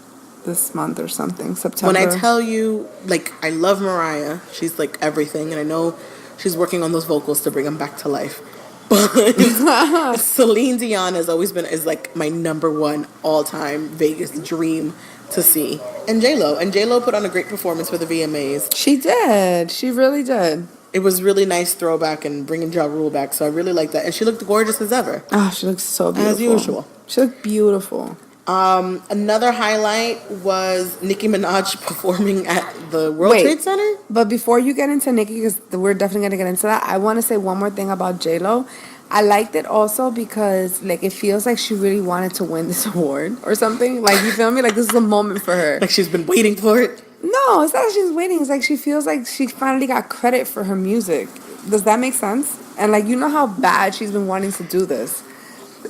this month or something, September. When I tell you, like, I love Mariah. She's like everything. And I know she's working on those vocals to bring them back to life. But Celine Dion has always been, is like my number one all-time Vegas dream to see. And J-Lo put on a great performance for the VMAs. She did. She really did. It was really nice throwback and bringing Ja Rule back. So I really like that. And she looked gorgeous as ever. Oh, she looks so beautiful. As usual. She looked beautiful. Another highlight was Nicki Minaj performing at the World Trade Center. But before you get into Nicki, because we're definitely going to get into that, I want to say one more thing about J-Lo. I liked it also because, like, it feels like she really wanted to win this award or something. Like, you feel me? Like, this is a moment for her. Like she's been waiting for it. No, it's not that she's waiting. It's like she feels like she finally got credit for her music. Does that make sense? And, like, you know how bad she's been wanting to do this.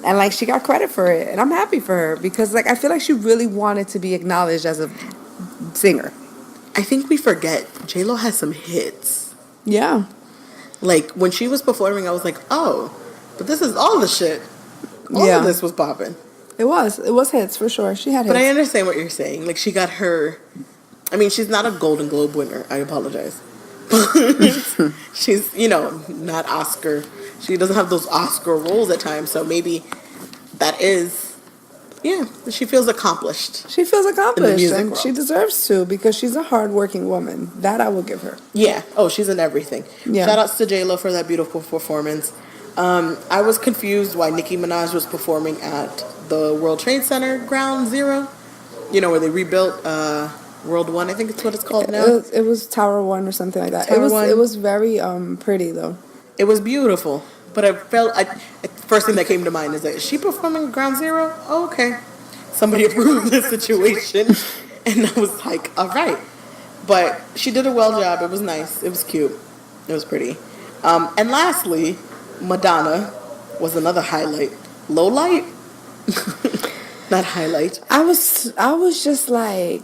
And, like, she got credit for it. And I'm happy for her because, like, I feel like she really wanted to be acknowledged as a singer. I think we forget J-Lo has some hits. Yeah. Like, when she was performing, I was like, oh, but this is all the shit. All of this was popping. It was hits, for sure. She had hits. But I understand what you're saying. Like, she got her... I mean, she's not a Golden Globe winner. I apologize. But she's, you know, not Oscar. She doesn't have those Oscar roles at times. So maybe that is... Yeah, she feels accomplished. She feels accomplished, and world. she deserves to because she's a hardworking woman. That I will give her. Yeah. Oh, she's in everything. Yeah. Shout outs to J-Lo for that beautiful performance. I was confused why Nicki Minaj was performing at the World Trade Center Ground Zero. You know, where they rebuilt World 1, I think it's what it's called now. It was Tower 1 or something like that. Tower 1. It was very pretty, though. It was beautiful. But I felt... first thing that came to mind is that, is she performing Ground Zero? Oh, okay. Somebody approved the situation. And I was like, all right. But she did a well job. It was nice. It was cute. It was pretty. And lastly, Madonna was another highlight. Low light? Not highlight. I was just like,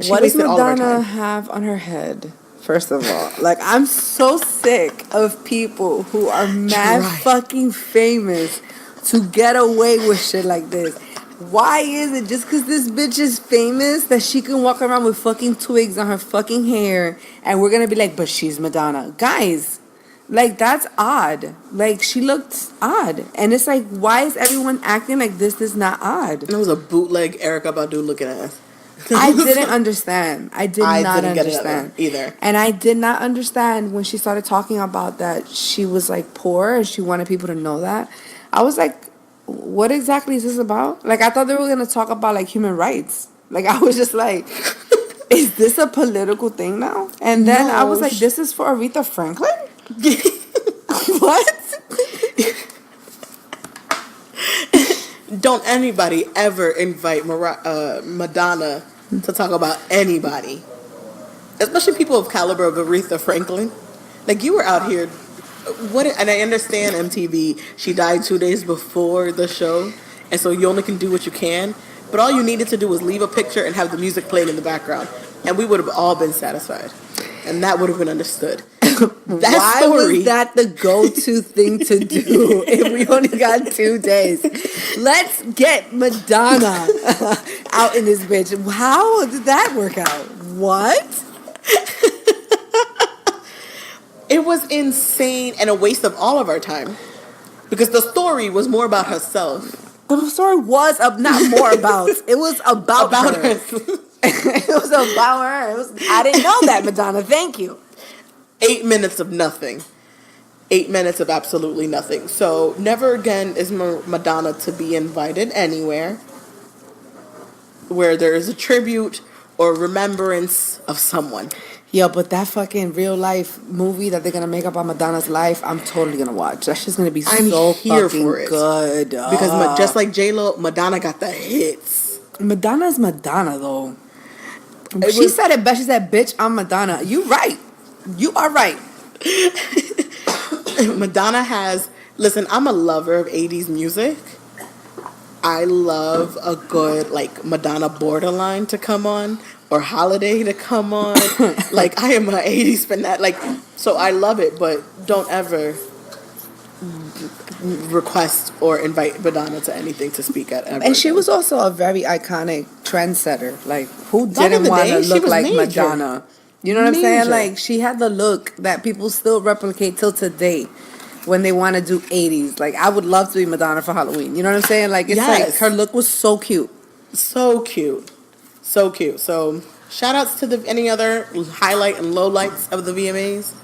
She what does wasted all of her Madonna time. have on her head? First of all, like, I'm so sick of people who are mad fucking famous to get away with shit like this. Why is it just because this bitch is famous that she can walk around with fucking twigs on her fucking hair and we're gonna be like, but she's Madonna? Guys, like, that's odd. Like, she looked odd. And it's like, why is everyone acting like this is not odd? It was a bootleg Erykah Badu looking ass. I didn't understand. I didn't get understand it either. And I did not understand when she started talking about that she was like poor and she wanted people to know that. I was like, what exactly is this about? Like, I thought they were going to talk about like human rights. Like, I was just like, is this a political thing now? And then I was like, this is for Aretha Franklin? What? Don't anybody ever invite Madonna to talk about anybody. Especially people of caliber of Aretha Franklin. Like, you were out here... And I understand MTV, she died 2 days before the show, and so you only can do what you can. But all you needed to do was leave a picture and have the music played in the background, and we would have all been satisfied. And that would have been understood. Why was that the go-to thing to do if we only got 2 days? Let's get Madonna out in this bitch. How did that work out? What? It was insane and a waste of all of our time. Because the story was more about herself. The story was not more about. It was about her. It was about her. I didn't know that, Madonna. Thank you. 8 minutes of nothing. 8 minutes of absolutely nothing. So never again is Madonna to be invited anywhere where there is a tribute or remembrance of someone. Yo, but that fucking real life movie that they're gonna make about Madonna's life, I'm totally gonna watch. That's just gonna be so fucking good. Because just like J-Lo, Madonna got the hits. Madonna's Madonna, though. She said it best. She said, bitch, I'm Madonna. You right. You are right. Madonna has Listen, I'm a lover of 80s music. I love a good, like, Madonna Borderline to come on or Holiday to come on. Like, I am a 80s fanatic. Like, so I love it, but don't ever request or invite Madonna to anything to speak at ever. And she again. was also a very iconic trendsetter. Like, who Back in didn't the want day, to she look was like major. Madonna? You know what I'm saying? Major. Like, she had the look that people still replicate till today when they want to do 80s. Like, I would love to be Madonna for Halloween. You know what I'm saying? Like, it's like Yes. her look was so cute. So cute. So cute. So, shout outs to any other highlight and lowlights of the VMAs.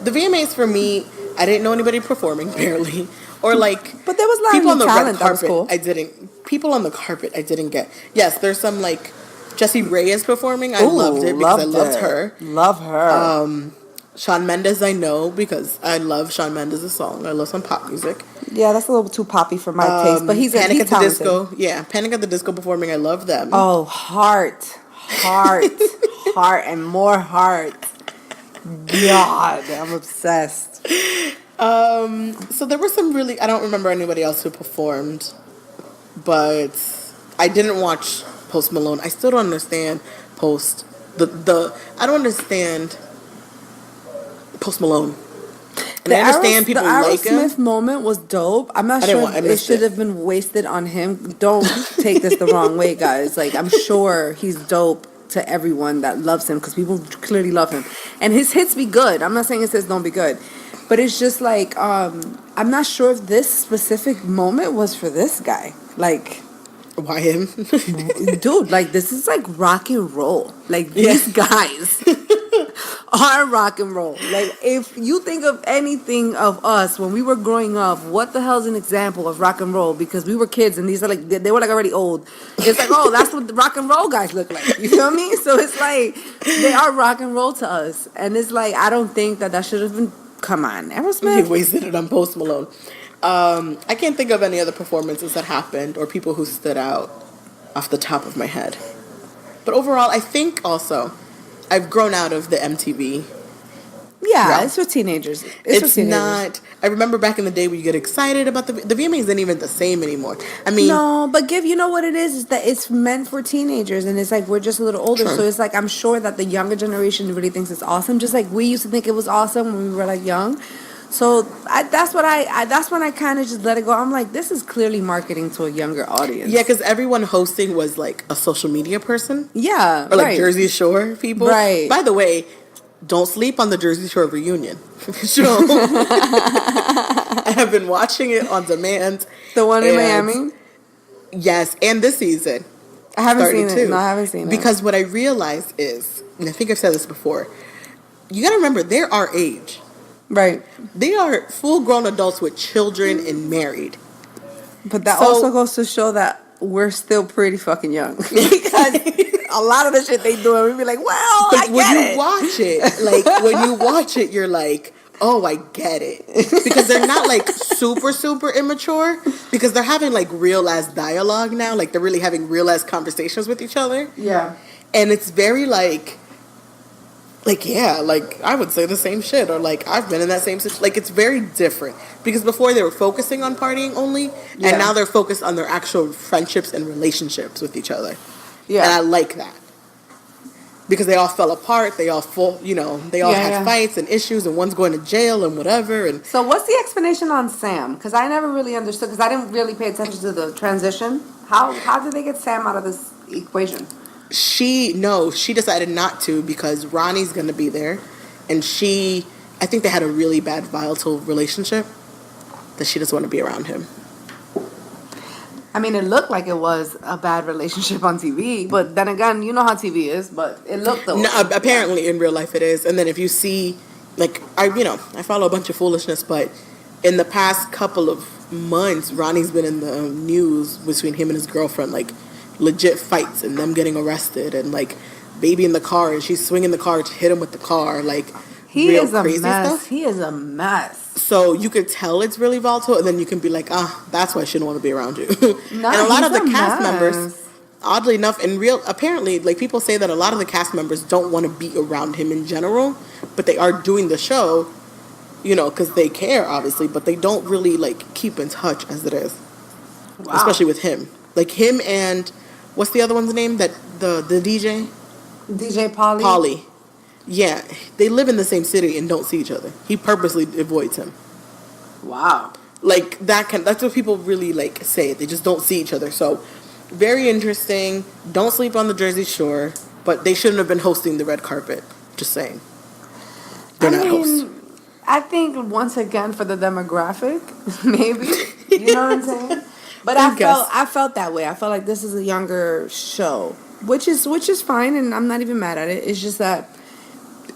The VMAs for me, I didn't know anybody performing, barely. Or like, But there was a lot of people new on the talent red that was carpet, cool. I didn't. People on the carpet, I didn't get. Yes, there's some like Jessie Reyes performing. I loved it because I loved her. Love her. Shawn Mendes, I know because I love Shawn Mendes' song. I love some pop music. Yeah, that's a little too poppy for my taste. But he's Panic he's at the talented. Disco. Yeah, Panic at the Disco performing. I love them. Oh, heart, heart, and more heart. God, I'm obsessed. So there were some really, I don't remember anybody else who performed, but I didn't watch Post Malone. I still don't understand Post. I don't understand Post Malone. And I understand people the like him. Aerosmith moment was dope. I'm not sure I if it missed should it. have been wasted on him. Don't take this the wrong way, guys. Like, I'm sure he's dope to everyone that loves him because people clearly love him. And his hits be good. I'm not saying his hits don't be good. But it's just like, I'm not sure if this specific moment was for this guy. Like, Why him? dude, like, this is like rock and roll. Like, these guys are rock and roll. Like, if you think of anything of us when we were growing up, what the hell's an example of rock and roll? Because we were kids and these are like, they were like already old. It's like, oh, that's what the rock and roll guys look like. You feel me? So it's like, they are rock and roll to us. And it's like, I don't think that should have been, come on, He Aerosmith. wasted it on Post Malone. I can't think of any other performances that happened or people who stood out off the top of my head. But overall, I think also I've grown out of the MTV. Yeah, it's for teenagers. It's not. I remember back in the day when you get excited about the VMAs isn't even the same anymore. I mean, no, but you know what it is that it's meant for teenagers, and it's like we're just a little older, True. so it's like I'm sure that the younger generation really thinks it's awesome, just like we used to think it was awesome when we were like young. So that's when I kind of just let it go. I'm like, this is clearly marketing to a younger audience. yeah, because everyone hosting was like a social media person. Yeah, Or like right. Jersey Shore people. Right. By the way, don't sleep on the Jersey Shore reunion show. I have been watching it on demand. The one in and- Miami. Yes, and this season. I haven't seen starting it. too. No, I haven't seen it. Because what I realized is, and I think I've said this before, you gotta remember they're our age. Right. They are full-grown adults with children and married. But that So- also goes to show that we're still pretty fucking young. Because a lot of the shit they do, we be like, well, But I when get you it. watch it, like when you watch it, you're like, oh, I get it. Because they're not like super immature. Because they're having like real ass dialogue now. Like they're really having real ass conversations with each other. Yeah. And it's very like yeah, like I would say the same shit, or like I've been in that same situation. Like it's very different because before they were focusing on partying only, Yeah. and now they're focused on their actual friendships and relationships with each other. Yeah. And I like that because they all fell apart. They all had fights and issues, and one's going to jail and whatever. And So what's the explanation on Sam? Because I never really understood, because I didn't really pay attention to the transition. How did they get Sam out of this equation? she decided not to because Ronnie's going to be there, and I think they had a really bad volatile relationship that she doesn't want to be around him. I mean, it looked like it was a bad relationship on TV, but then again, you know how TV is, but it looked the way. No, apparently in real life it is. And then if you see, like, I follow a bunch of foolishness, but in the past couple of months, Ronnie's been in the news between him and his girlfriend, like, legit fights and them getting arrested and, like, baby in the car and she's swinging the car to hit him with the car, like, He real is a crazy mess. stuff. He is a mess. So you could tell it's really volatile, and then you can be like, that's why I shouldn't want to be around you. No, and a lot of he's the a cast mess. members, oddly enough, apparently, like people say that a lot of the cast members don't want to be around him in general, but they are doing the show you know, because they care, obviously, but they don't really, like, keep in touch as it is. Wow. Especially with him. Like, him and, what's the other one's name? That, the DJ? DJ Polly. Polly. Yeah, they live in the same city and don't see each other. He purposely avoids him. Wow. Like, that's what people really, like, say. They just don't see each other. So, very interesting. Don't sleep on the Jersey Shore. But they shouldn't have been hosting the red carpet. Just saying. They're not hosts. I think once again for the demographic, maybe. You know what I'm saying? But I felt that way. I felt like this is a younger show, which is fine, and I'm not even mad at it. It's just that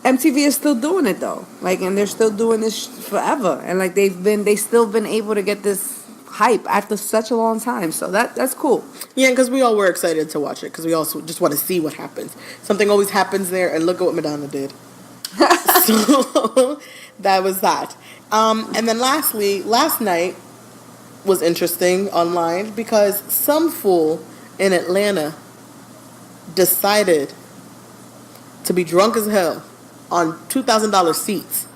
MTV is still doing it though, like, and they're still doing this forever, and like they still been able to get this hype after such a long time. So that's cool. Yeah, because we all were excited to watch it because we also just want to see what happens. Something always happens there, and look at what Madonna did. So that was that. And then lastly, last night was interesting online because some fool in Atlanta decided to be drunk as hell on $2,000 seats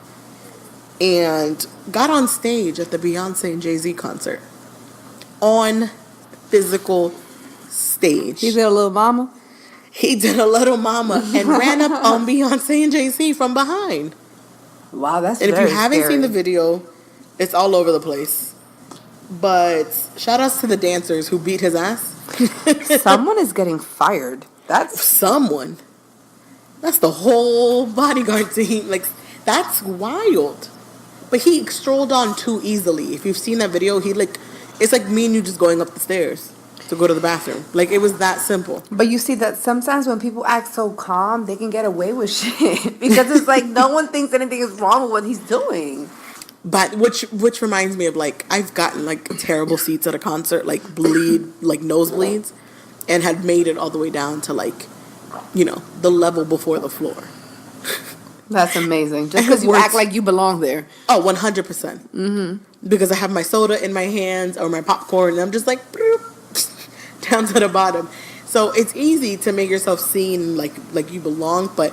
and got on stage at the Beyonce and Jay-Z concert. On physical stage. He did a little mama? He did a little mama and ran up on Beyonce and Jay-Z from behind. Wow, that's And very if you haven't scary. seen the video, it's all over the place. But shout outs to the dancers who beat his ass. Someone is getting fired. That's Someone. That's the whole bodyguard team. Like, that's wild. But he strolled on too easily. If you've seen that video, it's like me and you just going up the stairs to go to the bathroom. Like, it was that simple. But you see that sometimes when people act so calm, they can get away with shit because it's like no one thinks anything is wrong with what he's doing. But which reminds me of, like, I've gotten, like, terrible seats at a concert, like nosebleeds, and had made it all the way down to, like, you know, the level before the floor. That's amazing. Just because you act like you belong there. Oh, 100%. Mm-hmm. Because I have my soda in my hands or my popcorn, and I'm just like down to the bottom. So it's easy to make yourself seem like you belong, but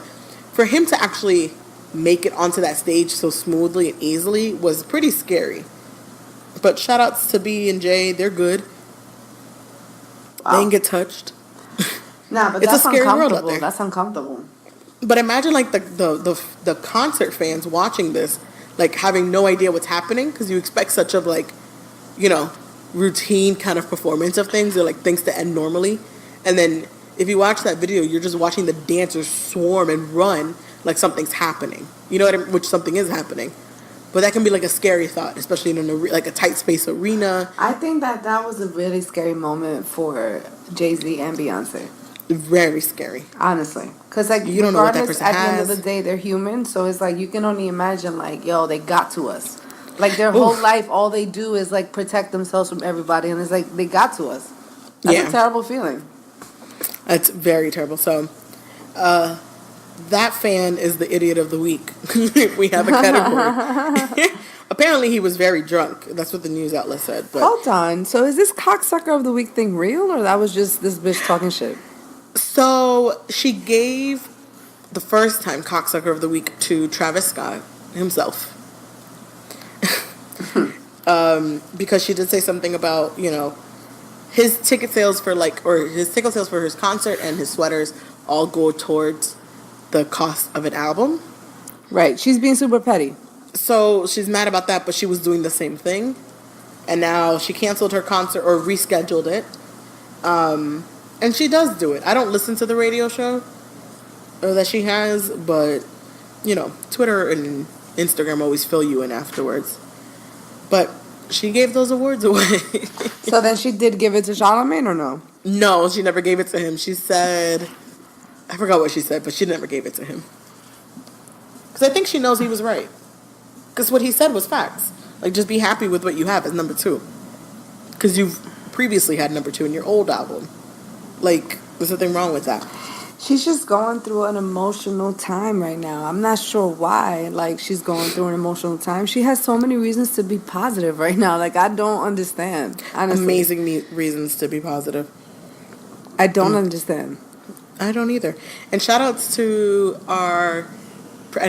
for him to actually make it onto that stage so smoothly and easily was pretty scary. But shout outs to B and J, they're good. Wow. They didn't get touched. Nah, but it's that's a scary uncomfortable. world out there. That's uncomfortable. But imagine, like, the concert fans watching this, like, having no idea what's happening, because you expect such a, like, you know, routine kind of performance of things, or, like, things to end normally. And then if you watch that video, you're just watching the dancers swarm and run like something's happening. You know what I mean? Which something is happening. But that can be, like, a scary thought, especially in a tight space arena. I think that was a really scary moment for Jay-Z and Beyonce. Very scary. Honestly. Because, like, you don't know what that person at has. the end of the day, they're human. So it's like, you can only imagine, like, yo, they got to us. Like, their whole life, all they do is, like, protect themselves from everybody. And it's like, they got to us. That's a terrible feeling. That's very terrible. So, that fan is the idiot of the week. We have a category. Apparently, he was very drunk. That's what the news outlet said. But hold on. So, is this cocksucker of the week thing real, or that was just this bitch talking shit? So, she gave the first time cocksucker of the week to Travis Scott himself. Because she did say something about, you know, his ticket sales for his concert and his sweaters all go towards the cost of an album. Right. She's being super petty. So she's mad about that, but she was doing the same thing. And now she canceled her concert or rescheduled it. And she does do it. I don't listen to the radio show that she has, but, you know, Twitter and Instagram always fill you in afterwards. But she gave those awards away. So then she did give it to Charlamagne or no? No, she never gave it to him. She said, I forgot what she said, but she never gave it to him. Because I think she knows he was right. Because what he said was facts. Like, just be happy with what you have as number 2. Because you've previously had number 2 in your old album. Like, there's nothing wrong with that. She's just going through an emotional time right now. I'm not sure why, like, she's going through an emotional time. She has so many reasons to be positive right now. Like, I don't understand, honestly. Amazing reasons to be positive. I don't understand. I don't either. And shout outs to I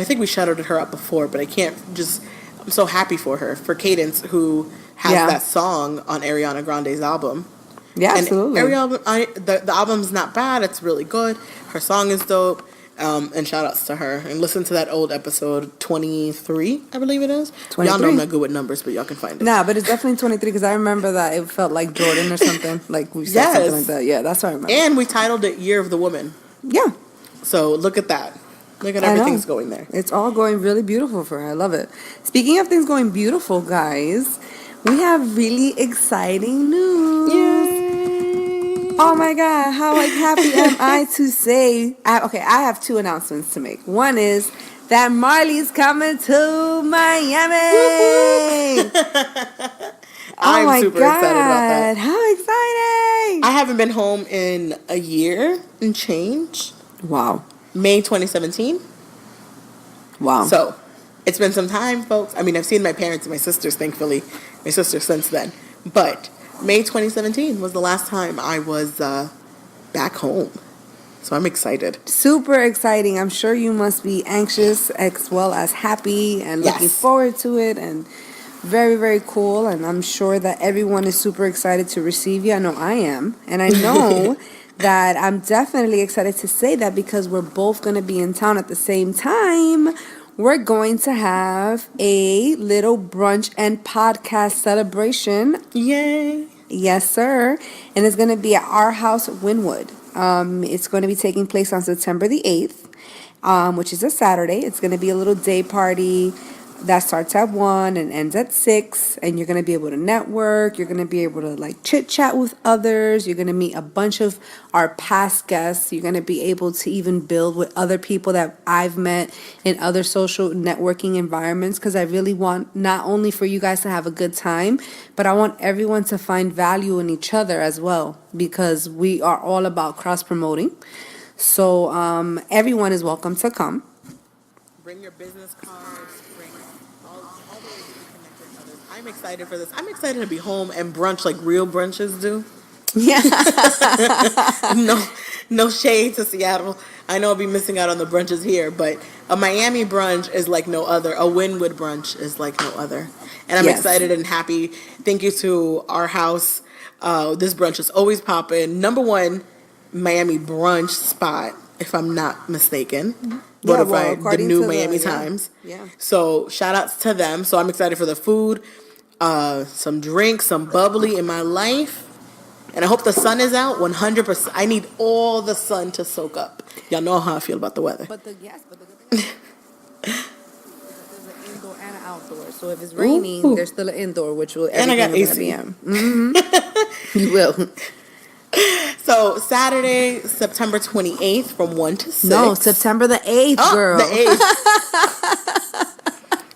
think we shouted her out before, but I can't just I'm so happy for her, for Cadence, who has that song on Ariana Grande's album. Yeah, and absolutely. The album's not bad. It's really good. Her song is dope. And shout outs to her. And listen to that old episode 23, I believe it is. 23. Y'all know I'm not good with numbers, but y'all can find it. Nah, but it's definitely 23 because I remember that it felt like Jordan or something. Like we said something like that. Yeah, that's what I remember. And we titled it Year of the Woman. Yeah. So look at that. Look at everything's going there. It's all going really beautiful for her. I love it. Speaking of things going beautiful, guys, we have really exciting news. Yay. Oh my God, how happy am I to say, I have two announcements to make. One is that Marley's coming to Miami. I'm super excited about that. How exciting. I haven't been home in a year and change. Wow. May 2017. Wow. So, it's been some time, folks. I mean, I've seen my parents and my sisters, thankfully. My sister since then. But May 2017 was the last time I was back home. So I'm excited. Super exciting. I'm sure you must be anxious as well as happy and looking forward to it, and very, very cool. And I'm sure that everyone is super excited to receive you. I know I am. And I know that I'm definitely excited to say that because we're both going to be in town at the same time. We're going to have a little brunch and podcast celebration. Yay. Yes, sir. And it's going to be at our house, Wynwood. It's going to be taking place on September the 8th, which is a Saturday. It's going to be a little day party that starts at 1 and ends at 6. And you're going to be able to network. You're going to be able to like chit chat with others. You're going to meet a bunch of our past guests. You're going to be able to even build with other people that I've met in other social networking environments. Because I really want not only for you guys to have a good time, but I want everyone to find value in each other as well. Because we are all about cross promoting. So everyone is welcome to come. Bring your business cards. Bring all the ways you can connect with others. I'm excited for this. I'm excited to be home and brunch like real brunches do. Yeah. No shade to Seattle. I know I'll be missing out on the brunches here, but a Miami brunch is like no other. A Wynwood brunch is like no other. And I'm excited and happy. Thank you to our house. This brunch is always popping. Number one Miami brunch spot, if I'm not mistaken. Voted by the new Miami Times. Yeah. So shout outs to them. So I'm excited for the food, some drinks, some bubbly in my life. And I hope the sun is out 100%. I need all the sun to soak up. Y'all know how I feel about the weather. But the good thing is there's an indoor and an outdoor. So if it's raining, there's still an indoor, which will and I got AC. You will. So Saturday, September 28th from 1 to 6. No, September the 8th, girl. The 8th.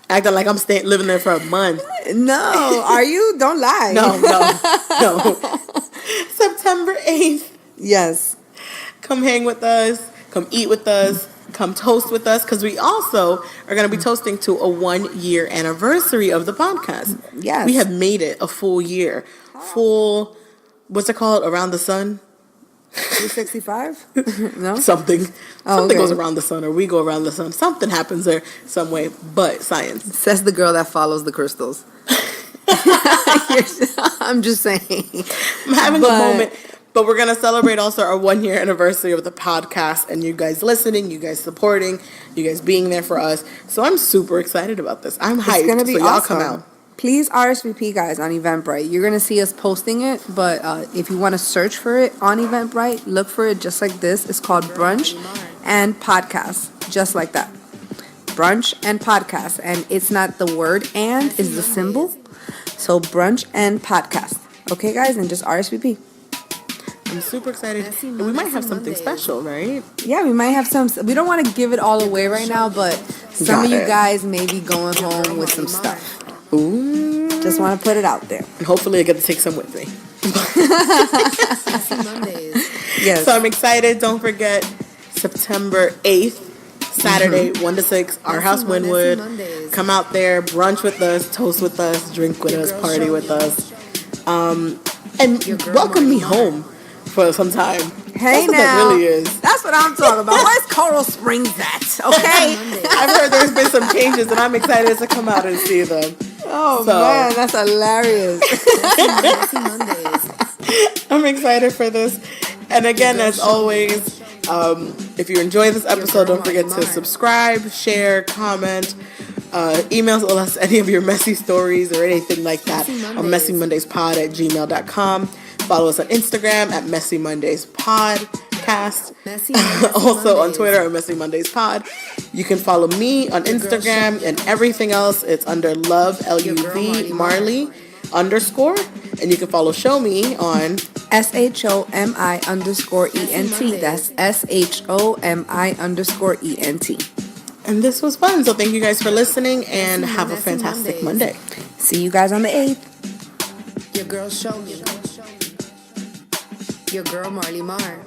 Acting like I'm living there for a month. No, are you? Don't lie. No. September 8th. Yes. Come hang with us. Come eat with us. Come toast with us. Because we also are going to be toasting to a 1-year anniversary of the podcast. Yes. We have made it a full year. Full, what's it called? Around the sun? 365? No? Something goes around the sun, or we go around the sun. Something happens there some way, but science. Says the girl that follows the crystals. I'm just saying. I'm having a moment. But we're going to celebrate also our 1-year anniversary of the podcast, and you guys listening, you guys supporting, you guys being there for us. So I'm super excited about this. I'm hyped. It's going to be awesome. Y'all come out. Please RSVP, guys, on Eventbrite. You're going to see us posting it, but if you want to search for it on Eventbrite, look for it just like this. It's called Brunch and Podcast, just like that. Brunch and Podcast, and it's not the word and, is the symbol. So Brunch and Podcast. Okay, guys, and just RSVP. I'm super excited. And we might have something special, right? Yeah, we might have some. We don't want to give it all away right now, but some of you guys may be going home with some stuff. Ooh. Just want to put it out there. And hopefully I get to take some with me. Yes. So I'm excited. Don't forget, September 8th, Saturday, 1 to 6, our house, Wynwood. Come out there, brunch with us, toast with us, drink with us, party with us. And welcome me home for some time. Hey, that's what now. that really is. That's That's what I'm talking about. Where's Coral Springs at? Okay. I've heard there's been some changes, and I'm excited to come out and see them. Oh man, that's hilarious. Messy Mondays. I'm excited for this. And again, as always, if you enjoy this episode, don't forget to subscribe, share, comment, email us any of your messy stories or anything like that on messymondayspod@gmail.com. Follow us on Instagram at Messy Mondays Podcast. Also on Twitter at Messy Mondays Pod. You can follow me on Instagram and everything else. It's under Love LUV Marley _ and you can follow Show Me on SHOMI_ENT. That's SHOMI_ENT. And this was fun. So thank you guys for listening and have a fantastic Monday. See you guys on the 8th. Your girl Show Me. Your girl Marley Mar.